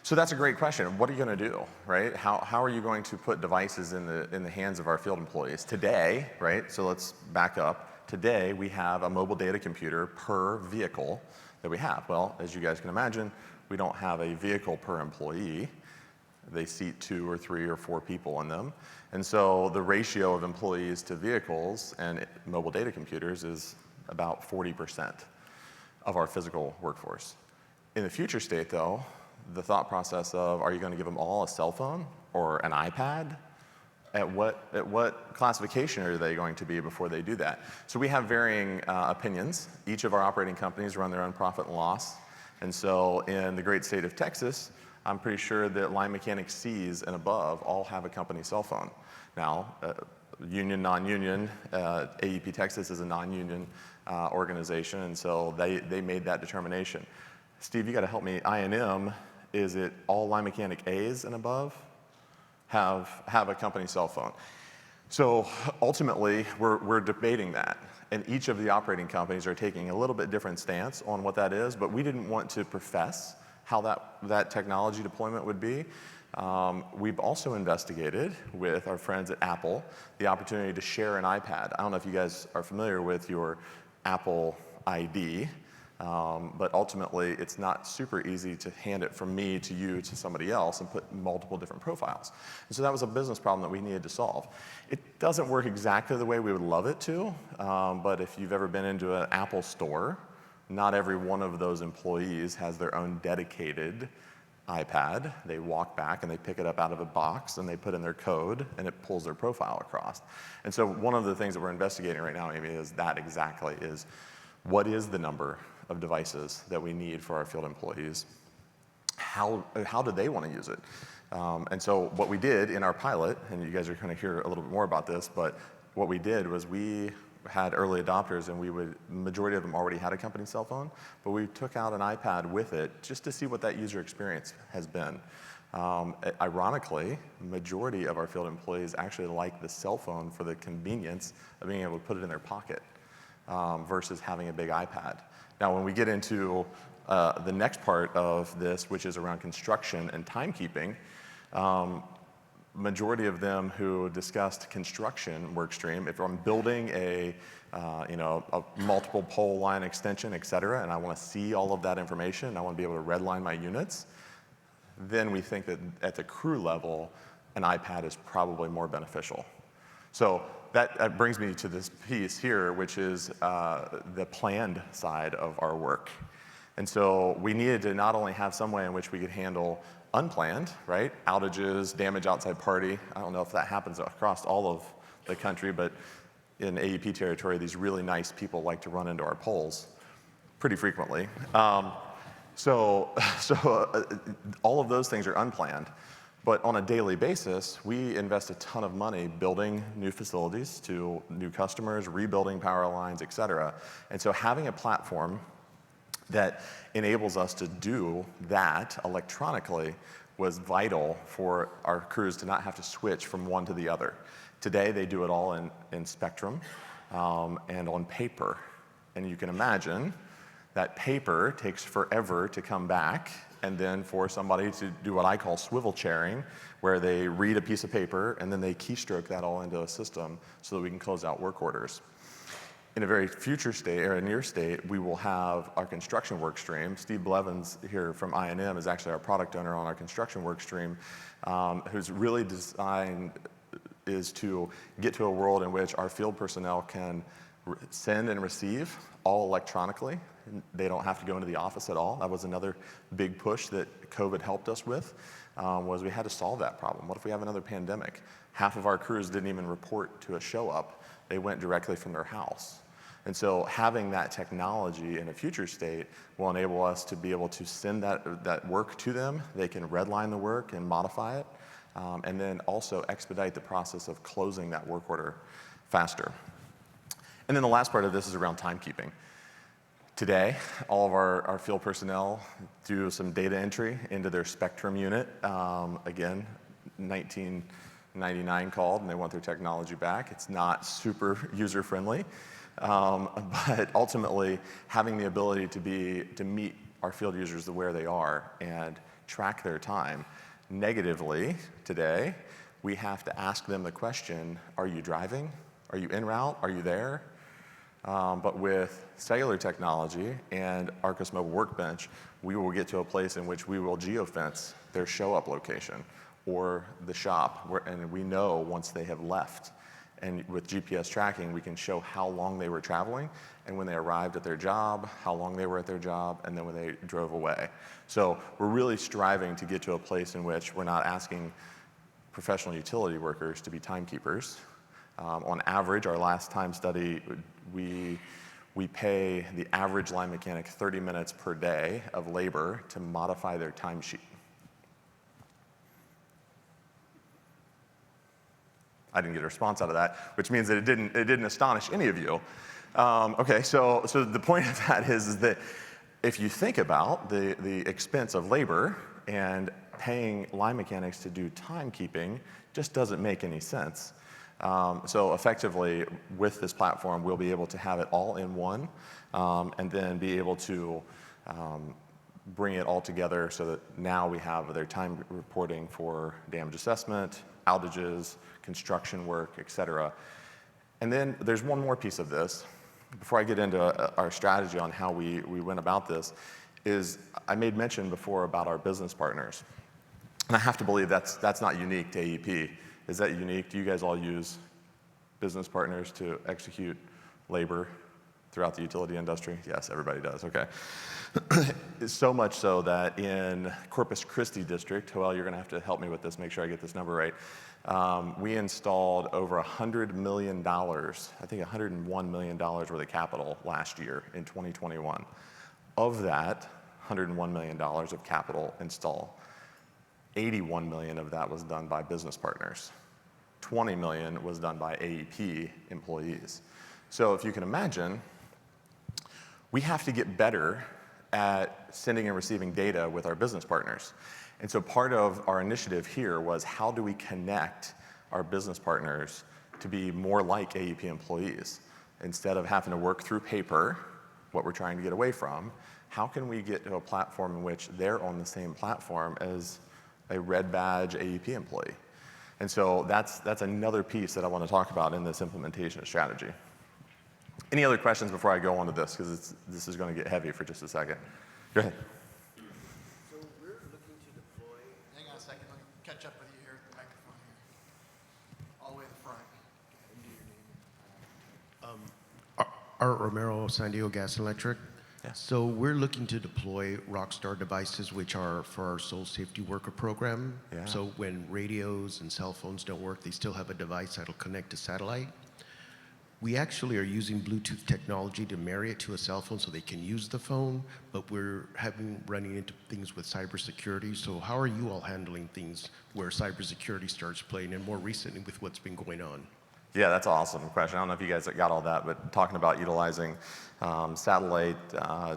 [SPEAKER 5] So that's a great question. What are you going to do, right? How are you going to put devices in the hands of our field employees? Today, right, so let's back up. Today, we have a mobile data computer per vehicle that we have. Well, as you guys can imagine, we don't have a vehicle per employee. They seat 2 or 3 or 4 people in them. And so the ratio of employees to vehicles and mobile data computers is about 40% of our physical workforce. In the future state, though, the thought process of, are you going to give them all a cell phone or an iPad? At what classification are they going to be before they do that? So we have varying opinions. Each of our operating companies run their own profit and loss. And so in the great state of Texas, I'm pretty sure that line mechanic C's and above all have a company cell phone. Now, union, non-union, AEP Texas is a non-union organization, and so they made that determination. Steve, you got to help me. I&M, is it all line mechanic A's and above have a company cell phone? So ultimately, we're debating that. And each of the operating companies are taking a little bit different stance on what that is, but we didn't want to profess how that technology deployment would be. We've also investigated with our friends at Apple the opportunity to share an iPad. I don't know if you guys are familiar with your Apple ID, but ultimately it's not super easy to hand it from me to you to somebody else and put multiple different profiles. And so that was a business problem that we needed to solve. It doesn't work exactly the way we would love it to, but if you've ever been into an Apple store, not every one of those employees has their own dedicated iPad. They walk back and they pick it up out of a box and they put in their code and it pulls their profile across. And so one of the things that we're investigating right now, Amy, is that exactly is what is the number of devices that we need for our field employees? How do they want to use it? And so what we did in our pilot, and you guys are going to hear a little bit more about this, but what we did was we had early adopters, and majority of them already had a company cell phone, but we took out an iPad with it just to see what that user experience has been. Ironically, majority of our field employees actually like the cell phone for the convenience of being able to put it in their pocket versus having a big iPad. Now, when we get into the next part of this, which is around construction and timekeeping, majority of them who discussed construction work stream, if I'm building a multiple pole line extension, et cetera, and I want to see all of that information, and I want to be able to redline my units, then we think that at the crew level, an iPad is probably more beneficial. So that brings me to this piece here, which is the planned side of our work. And so we needed to not only have some way in which we could handle unplanned, right? Outages, damage outside party. I don't know if that happens across all of the country, but in AEP territory, these really nice people like to run into our poles pretty frequently. So all of those things are unplanned. But on a daily basis, we invest a ton of money building new facilities to new customers, rebuilding power lines, et cetera. And so having a platform that enables us to do that electronically was vital for our crews to not have to switch from one to the other. Today, they do it all in Spectrum and on paper. And you can imagine that paper takes forever to come back, and then for somebody to do what I call swivel chairing, where they read a piece of paper and then they keystroke that all into a system so that we can close out work orders. In a very future state, or a near state, we will have our construction work stream. Steve Blevins here from I&M is actually our product owner on our construction work stream, who's really designed is to get to a world in which our field personnel can send and receive all electronically. They don't have to go into the office at all. That was another big push that COVID helped us with, was we had to solve that problem. What if we have another pandemic? Half of our crews didn't even report to a show up. They went directly from their house. And so having that technology in a future state will enable us to be able to send that work to them. They can redline the work and modify it, and then also expedite the process of closing that work order faster. And then the last part of this is around timekeeping. Today, all of our field personnel do some data entry into their Spectrum unit. Again, 1999 called, and they want their technology back. It's not super user-friendly, but ultimately, having the ability to meet our field users where they are and track their time. Negatively, today, we have to ask them the question, are you driving? Are you en route? Are you there? But with cellular technology and ARCOS Mobile Workbench, we will get to a place in which we will geofence their show-up location or the shop, and we know once they have left. And with GPS tracking, we can show how long they were traveling, and when they arrived at their job, how long they were at their job, and then when they drove away. So we're really striving to get to a place in which we're not asking professional utility workers to be timekeepers. On average, our last time study, we pay the average line mechanic 30 minutes per day of labor to modify their timesheet. I didn't get a response out of that, which means that it didn't astonish any of you. Okay, so the point of that is that if you think about the expense of labor and paying line mechanics to do timekeeping, just doesn't make any sense. So effectively, with this platform, we'll be able to have it all in one, and then be able to bring it all together so that now we have their time reporting for damage assessment, outages, construction work, et cetera. And then there's one more piece of this. Before I get into our strategy on how we went about this, is I made mention before about our business partners. And I have to believe that's not unique to AEP. Is that unique? Do you guys all use business partners to execute labor throughout the utility industry? Yes, everybody does, okay. So much so that in Corpus Christi District, Joel, you're gonna have to help me with this, make sure I get this number right. We installed over $100 million, I think $101 million worth of capital last year in 2021. Of that $101 million of capital install, 81 million of that was done by business partners. 20 million was done by AEP employees. So if you can imagine, we have to get better at sending and receiving data with our business partners. And so part of our initiative here was how do we connect our business partners to be more like AEP employees? Instead of having to work through paper, what we're trying to get away from, how can we get to a platform in which they're on the same platform as a red badge AEP employee? And so that's another piece that I want to talk about in this implementation strategy. Any other questions before I go on to this? Because this is going to get heavy for just a second. Go ahead.
[SPEAKER 6] So we're looking to deploy. Hang on a second. Let me catch up with you here at the microphone here. All the way in the front. Do your name.
[SPEAKER 9] Art Romero, San Diego Gas and Electric.
[SPEAKER 5] Yeah.
[SPEAKER 9] So we're looking to deploy Rockstar devices, which are for our Soul Safety Worker program.
[SPEAKER 5] Yeah.
[SPEAKER 9] So when radios and cell phones don't work, they still have a device that'll connect to satellite. We actually are using Bluetooth technology to marry it to a cell phone so they can use the phone, but we're running into things with cybersecurity. So how are you all handling things where cybersecurity starts playing, and more recently with what's been going on?
[SPEAKER 5] Yeah, that's an awesome question. I don't know if you guys got all that, but talking about utilizing satellite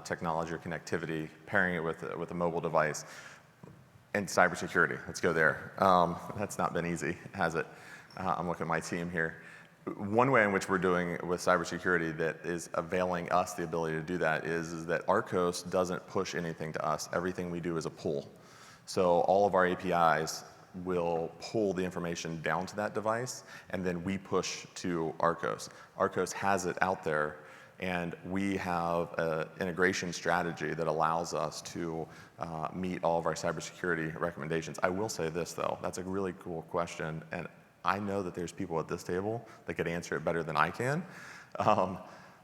[SPEAKER 5] technology or connectivity, pairing it with a mobile device, and cybersecurity. Let's go there. That's not been easy, has it? I'm looking at my team here. One way in which we're doing with cybersecurity that is availing us the ability to do that is that ARCOS doesn't push anything to us. Everything we do is a pull. So all of our APIs will pull the information down to that device, and then we push to ARCOS. ARCOS has it out there, and we have an integration strategy that allows us to meet all of our cybersecurity recommendations. I will say this, though. That's a really cool question, and I know that there's people at this table that could answer it better than I can.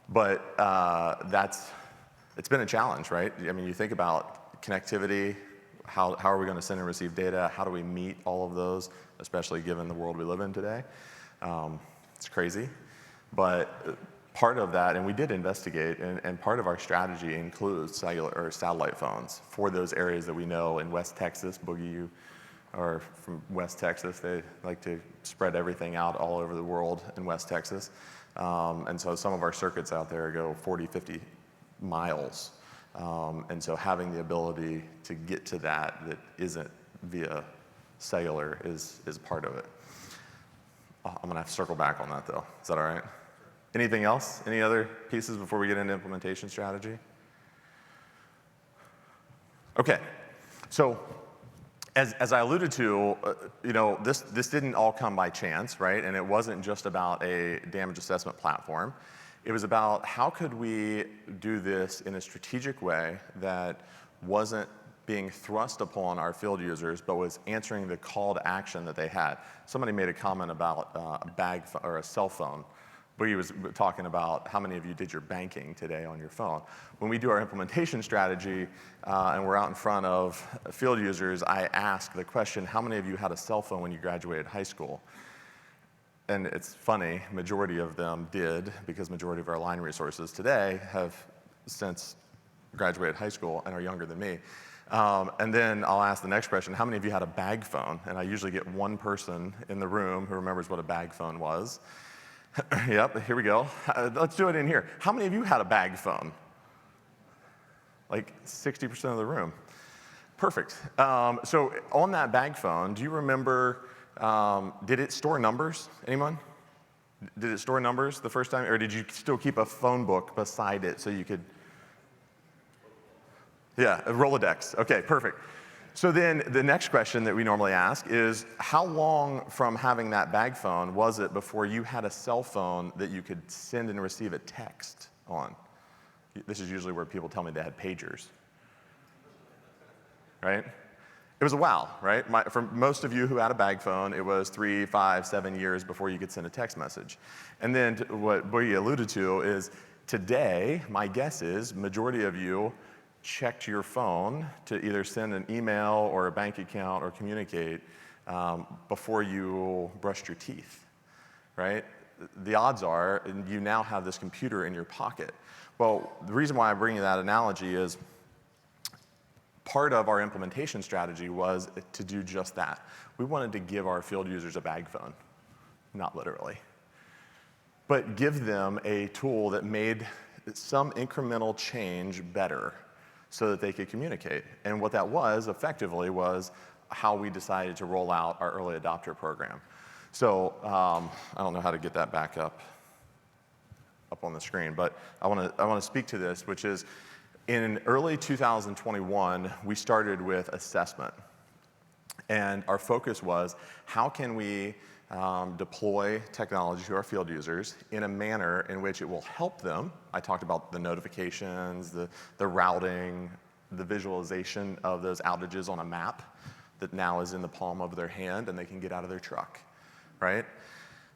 [SPEAKER 5] But it's been a challenge, right? I mean, you think about connectivity, how are we going to send and receive data? How do we meet all of those, especially given the world we live in today? It's crazy. But part of that, and we did investigate, and part of our strategy includes cellular or satellite phones for those areas that we know in West Texas. Boogie, you are from West Texas. They like to spread everything out all over the world in West Texas. And so some of our circuits out there go 40, 50 miles. And so having the ability to get to that isn't via cellular is part of it. I'm going to have to circle back on that, though. Is that all right? Anything else? Any other pieces before we get into implementation strategy? Okay. So as I alluded to, this didn't all come by chance, right? And it wasn't just about a damage assessment platform. It was about how could we do this in a strategic way that wasn't being thrust upon our field users, but was answering the call to action that they had. Somebody made a comment about a bag or a cell phone, but he was talking about how many of you did your banking today on your phone. When we do our implementation strategy and we're out in front of field users, I ask the question, how many of you had a cell phone when you graduated high school? And it's funny, majority of them did, because majority of our line resources today have since graduated high school and are younger than me. And then I'll ask the next question, how many of you had a bag phone? And I usually get one person in the room who remembers what a bag phone was. Yep, here we go. Let's do it in here. How many of you had a bag phone? Like 60% of the room. Perfect. So on that bag phone, do you remember, did it store numbers? Anyone? Did it store numbers the first time, or did you still keep a phone book beside it so you could? Yeah, a Rolodex. Okay, perfect. So then the next question that we normally ask is, how long from having that bag phone was it before you had a cell phone that you could send and receive a text on? This is usually where people tell me they had pagers, right? It was a while, right? For most of you who had a bag phone, it was 3, 5, 7 years before you could send a text message. And then what Boye alluded to is today, my guess is majority of you checked your phone to either send an email or a bank account or communicate before you brushed your teeth, right? The odds are you now have this computer in your pocket. Well, the reason why I bring you that analogy is part of our implementation strategy was to do just that. We wanted to give our field users a bag phone, not literally, but give them a tool that made some incremental change better so that they could communicate. And what that was, effectively, was how we decided to roll out our early adopter program. So I don't know how to get that back up on the screen, but I want to speak to this, which is in early 2021, we started with assessment. And our focus was, how can we deploy technology to our field users in a manner in which it will help them? I talked about the notifications, the routing, the visualization of those outages on a map that now is in the palm of their hand and they can get out of their truck, right?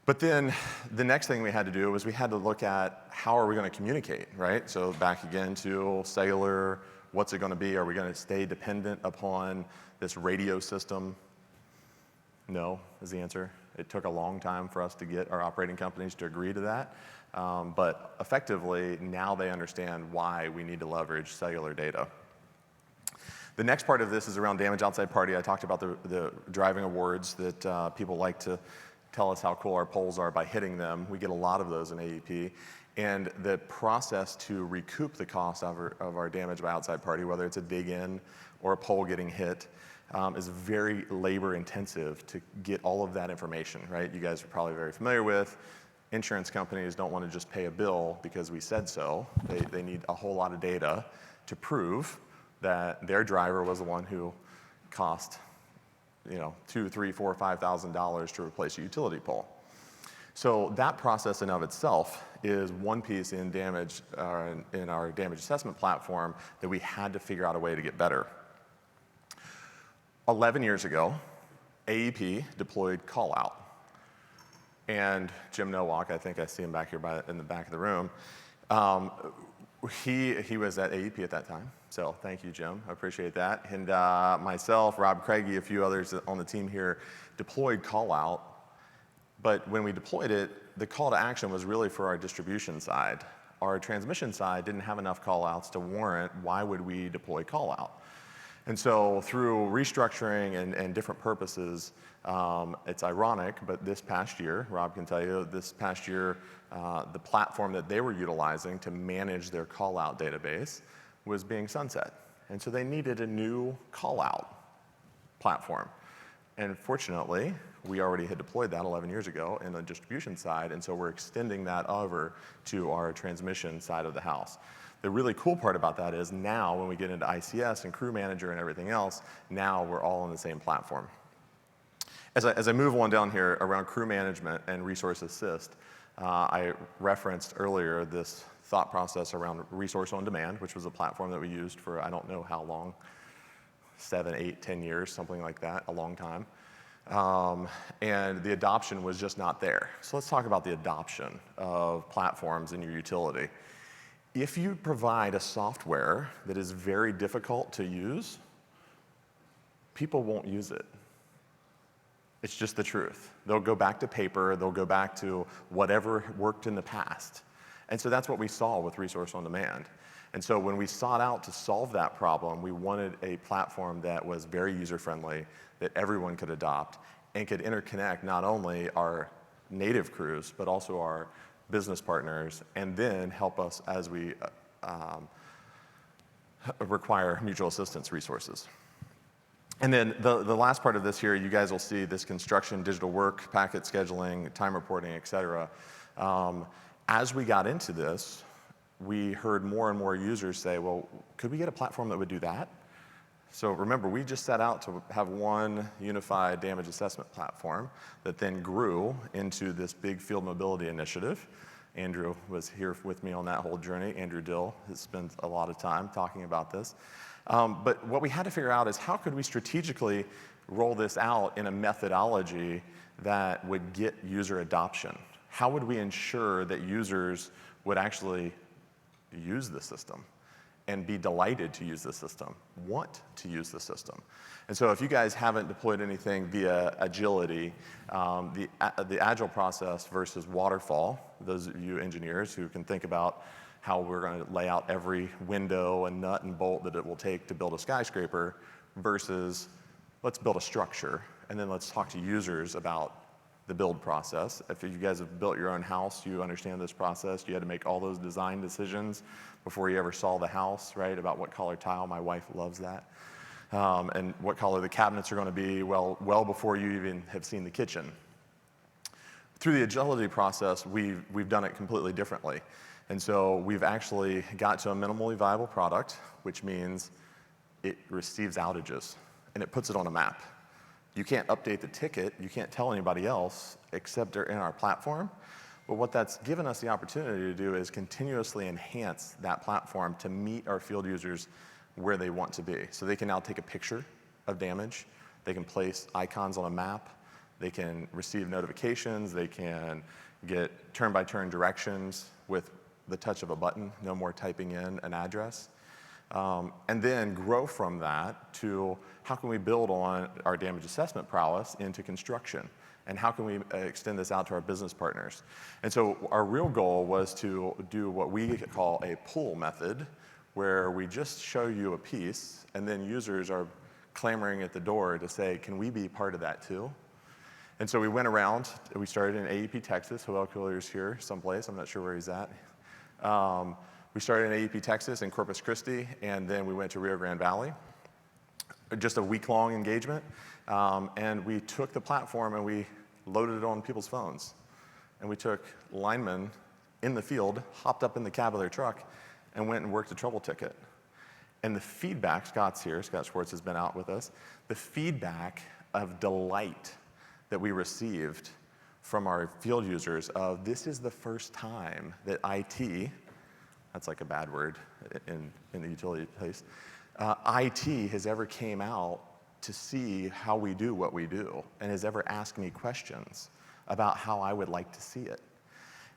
[SPEAKER 5] But then the next thing we had to do was we had to look at how are we going to communicate, right? So back again to cellular, what's it going to be? Are we going to stay dependent upon this radio system? No, is the answer. It took a long time for us to get our operating companies to agree to that. But effectively, now they understand why we need to leverage cellular data. The next part of this is around damage outside party. I talked about the driving awards that people like to tell us how cool our poles are by hitting them. We get a lot of those in AEP. And the process to recoup the cost of our damage by outside party, whether it's a dig in or a pole getting hit, is very labor intensive to get all of that information, right? You guys are probably very familiar with. Insurance companies don't want to just pay a bill because we said so. They need a whole lot of data to prove that their driver was the one who cost $2,000, $3,000, $4,000, $5,000 to replace a utility pole. So that process in of itself is one piece in in our damage assessment platform that we had to figure out a way to get better. 11 years ago, AEP deployed call out. And Jim Nowak, I think I see him back here in the back of the room, he was at AEP at that time. So thank you, Jim. I appreciate that. And myself, Rob Craigie, a few others on the team here deployed call out. But when we deployed it, the call to action was really for our distribution side. Our transmission side didn't have enough call outs to warrant why would we deploy call out. And so through restructuring and different purposes, it's ironic, but this past year, Rob can tell you, this past year, the platform that they were utilizing to manage their call-out database was being sunset. And so they needed a new call-out platform. And fortunately, we already had deployed that 11 years ago in the distribution side, and so we're extending that over to our transmission side of the house. The really cool part about that is now when we get into ICS and crew manager and everything else, now we're all on the same platform. As I move on down here around crew management and resource assist, I referenced earlier this thought process around resource on demand, which was a platform that we used for I don't know how long, 7, 8, 10 years, something like that, a long time. And the adoption was just not there. So let's talk about the adoption of platforms in your utility. If you provide a software that is very difficult to use, people won't use it. It's just the truth. They'll go back to paper, they'll go back to whatever worked in the past. And so that's what we saw with Resource on Demand. And so when we sought out to solve that problem, we wanted a platform that was very user-friendly, that everyone could adopt, and could interconnect not only our native crews, but also our business partners, and then help us as we require mutual assistance resources. And then the last part of this here, you guys will see this construction, digital work, packet scheduling, time reporting, et cetera. As we got into this, we heard more and more users say, well, could we get a platform that would do that? So remember, we just set out to have one unified damage assessment platform that then grew into this big field mobility initiative. Andrew was here with me on that whole journey. Andrew Dill has spent a lot of time talking about this. But what we had to figure out is how could we strategically roll this out in a methodology that would get user adoption? How would we ensure that users would actually use the system and be delighted to use the system, want to use the system? And so if you guys haven't deployed anything via agility, the agile process versus waterfall, those of you engineers who can think about how we're going to lay out every window and nut and bolt that it will take to build a skyscraper versus let's build a structure and then let's talk to users about the build process. If you guys have built your own house, you understand this process. You had to make all those design decisions before you ever saw the house, right? About what color tile. My wife loves that. And what color the cabinets are going to be well before you even have seen the kitchen. Through the agility process, we've done it completely differently. And so we've actually got to a minimally viable product, which means it receives outages and it puts it on a map. You can't update the ticket, you can't tell anybody else except they're in our platform. But what that's given us the opportunity to do is continuously enhance that platform to meet our field users where they want to be. So they can now take a picture of damage, they can place icons on a map, they can receive notifications, they can get turn-by-turn directions with the touch of a button, no more typing in an address. And then grow from that to how can we build on our damage assessment prowess into construction? And how can we extend this out to our business partners? And so our real goal was to do what we call a pull method, where we just show you a piece, and then users are clamoring at the door to say, can we be part of that too? And so we went around, we started in AEP, Texas. Joel Coolier's here someplace, I'm not sure where he's at. We started in AEP, Texas, in Corpus Christi, and then we went to Rio Grande Valley. Just a week-long engagement. And we took the platform and we loaded it on people's phones. And we took linemen in the field, hopped up in the cab of their truck, and went and worked a trouble ticket. And the feedback, Scott's here, Scott Schwartz has been out with us, the feedback of delight that we received from our field users of this is the first time that IT, that's like a bad word in the utility place, IT has ever came out to see how we do what we do and has ever asked me questions about how I would like to see it.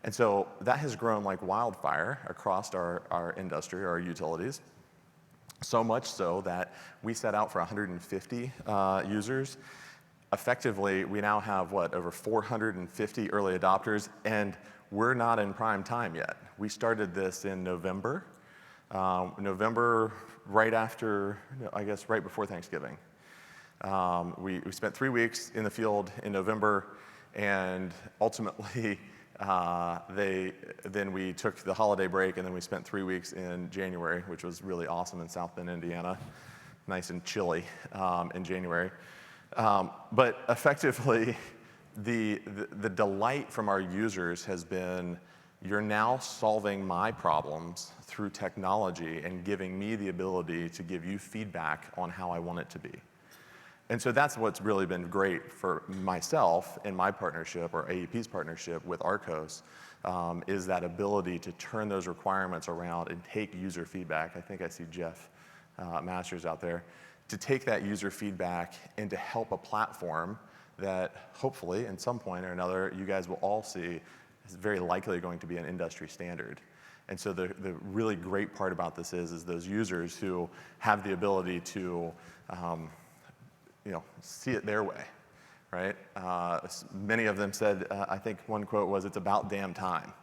[SPEAKER 5] And so that has grown like wildfire across our industry, our utilities, so much so that we set out for 150 users. Effectively, we now have, over 450 early adopters, and we're not in prime time yet. We started this in November, right after, I guess, right before Thanksgiving. We spent 3 weeks in the field in November, and ultimately, then we took the holiday break, and then we spent 3 weeks in January, which was really awesome in South Bend, Indiana. Nice and chilly in January. But effectively, the delight from our users has been, you're now solving my problems through technology and giving me the ability to give you feedback on how I want it to be. And so that's what's really been great for myself in my partnership, or AEP's partnership with ARCOS, is that ability to turn those requirements around and take user feedback. I think I see Jeff Masters out there. To take that user feedback and to help a platform that hopefully, at some point or another, you guys will all see is very likely going to be an industry standard. And so the really great part about this is those users who have the ability to see it their way, right? Many of them said, I think one quote was, it's about damn time,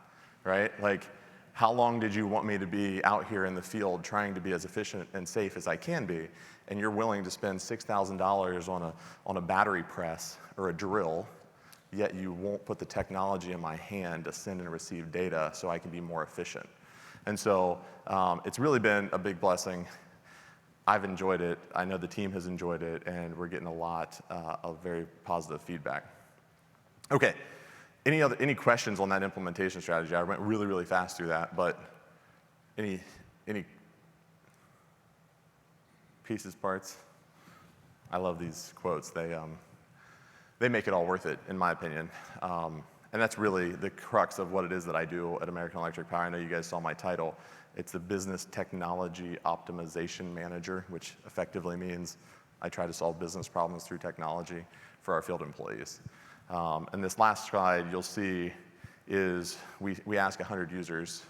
[SPEAKER 5] right? Like, how long did you want me to be out here in the field trying to be as efficient and safe as I can be? And you're willing to spend $6,000 on a battery press or a drill, yet you won't put the technology in my hand to send and receive data so I can be more efficient. And so it's really been a big blessing. I've enjoyed it. I know the team has enjoyed it, and we're getting a lot of very positive feedback. Okay, any questions on that implementation strategy? I went really, really fast through that, but any pieces, parts? I love these quotes. They make it all worth it, in my opinion. And that's really the crux of what it is that I do at American Electric Power. I know you guys saw my title. It's the Business Technology Optimization Manager, which effectively means I try to solve business problems through technology for our field employees. And this last slide you'll see is we ask 100 users,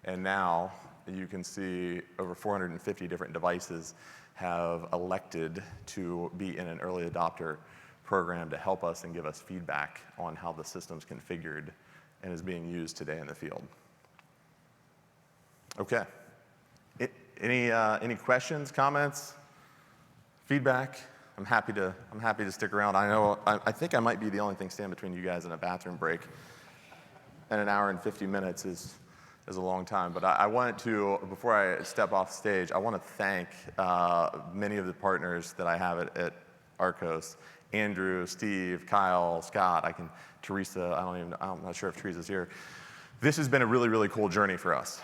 [SPEAKER 5] and now you can see over 450 different devices have elected to be in an early adopter program to help us and give us feedback on how the system's configured and is being used today in the field. Okay. Any questions, comments, feedback? I'm happy to stick around. I think I might be the only thing standing between you guys and a bathroom break. And an hour and 50 minutes is a long time. But I wanted to, before I step off stage, I want to thank many of the partners that I have at ARCOS. Andrew, Steve, Kyle, Scott, Teresa, I'm not sure if Teresa's here. This has been a really, really cool journey for us.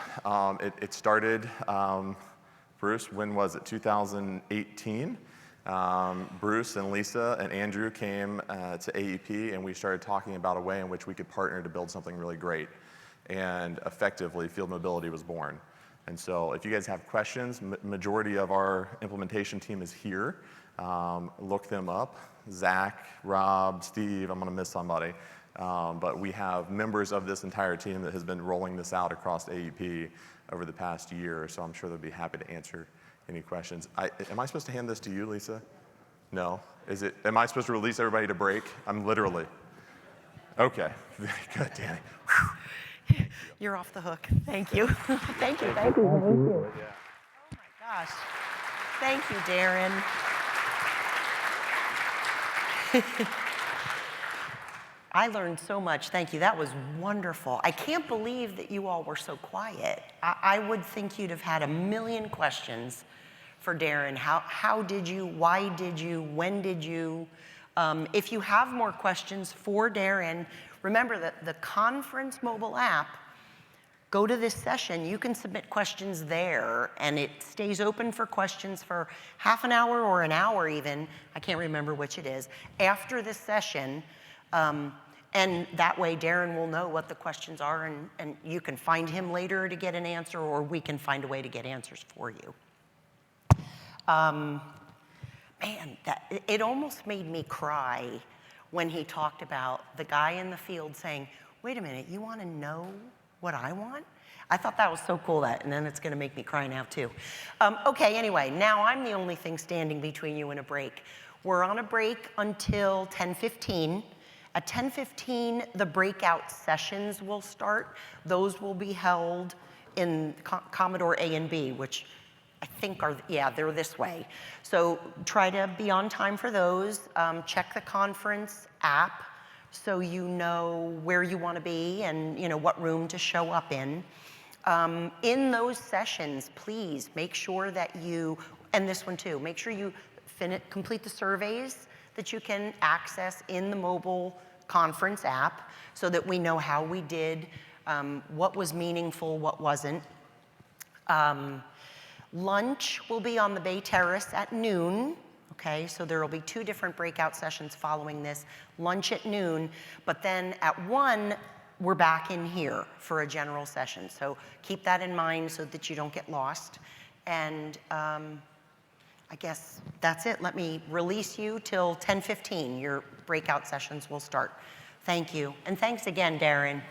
[SPEAKER 5] It started, Bruce, when was it? 2018. Bruce and Lisa and Andrew came to AEP, and we started talking about a way in which we could partner to build something really great. And effectively, Field Mobility was born. And so if you guys have questions, majority of our implementation team is here. Look them up. Zach, Rob, Steve, I'm going to miss somebody. But we have members of this entire team that has been rolling this out across AEP over the past year, so I'm sure they'll be happy to answer any questions. Am I supposed to hand this to you, Lisa? No? Am I supposed to release everybody to break? I'm literally. Okay, very good, Danny. Whew.
[SPEAKER 2] You're off the hook. Thank you. Thank you. Oh my gosh. Thank you, Darren. I learned so much. Thank you. That was wonderful. I can't believe that you all were so quiet. I would think you'd have had a million questions for Darren. How did you? Why did you? When did you? If you have more questions for Darren, remember that the conference mobile app, go to this session, you can submit questions there, and it stays open for questions for half an hour or an hour even, I can't remember which it is, after this session, and that way Darren will know what the questions are, and you can find him later to get an answer, or we can find a way to get answers for you. Man, it almost made me cry when he talked about the guy in the field saying, wait a minute, you want to know what I want? I thought that was so cool, and then it's going to make me cry now too. Okay, anyway, now I'm the only thing standing between you and a break. We're on a break until 10:15. At 10:15, the breakout sessions will start. Those will be held in Commodore A and B, which I think they're this way. So try to be on time for those. Check the conference app so you know where you want to be and what room to show up in. In those sessions, please make sure that you, and this one too, make sure you complete the surveys that you can access in the mobile conference app so that we know how we did, what was meaningful, what wasn't. Lunch will be on the Bay Terrace at noon. Okay, so there will be 2 different breakout sessions following this. Lunch at noon, but then at 1, we're back in here for a general session. So keep that in mind so that you don't get lost. And I guess that's it. Let me release you till 10:15. Your breakout sessions will start. Thank you. And thanks again, Darren.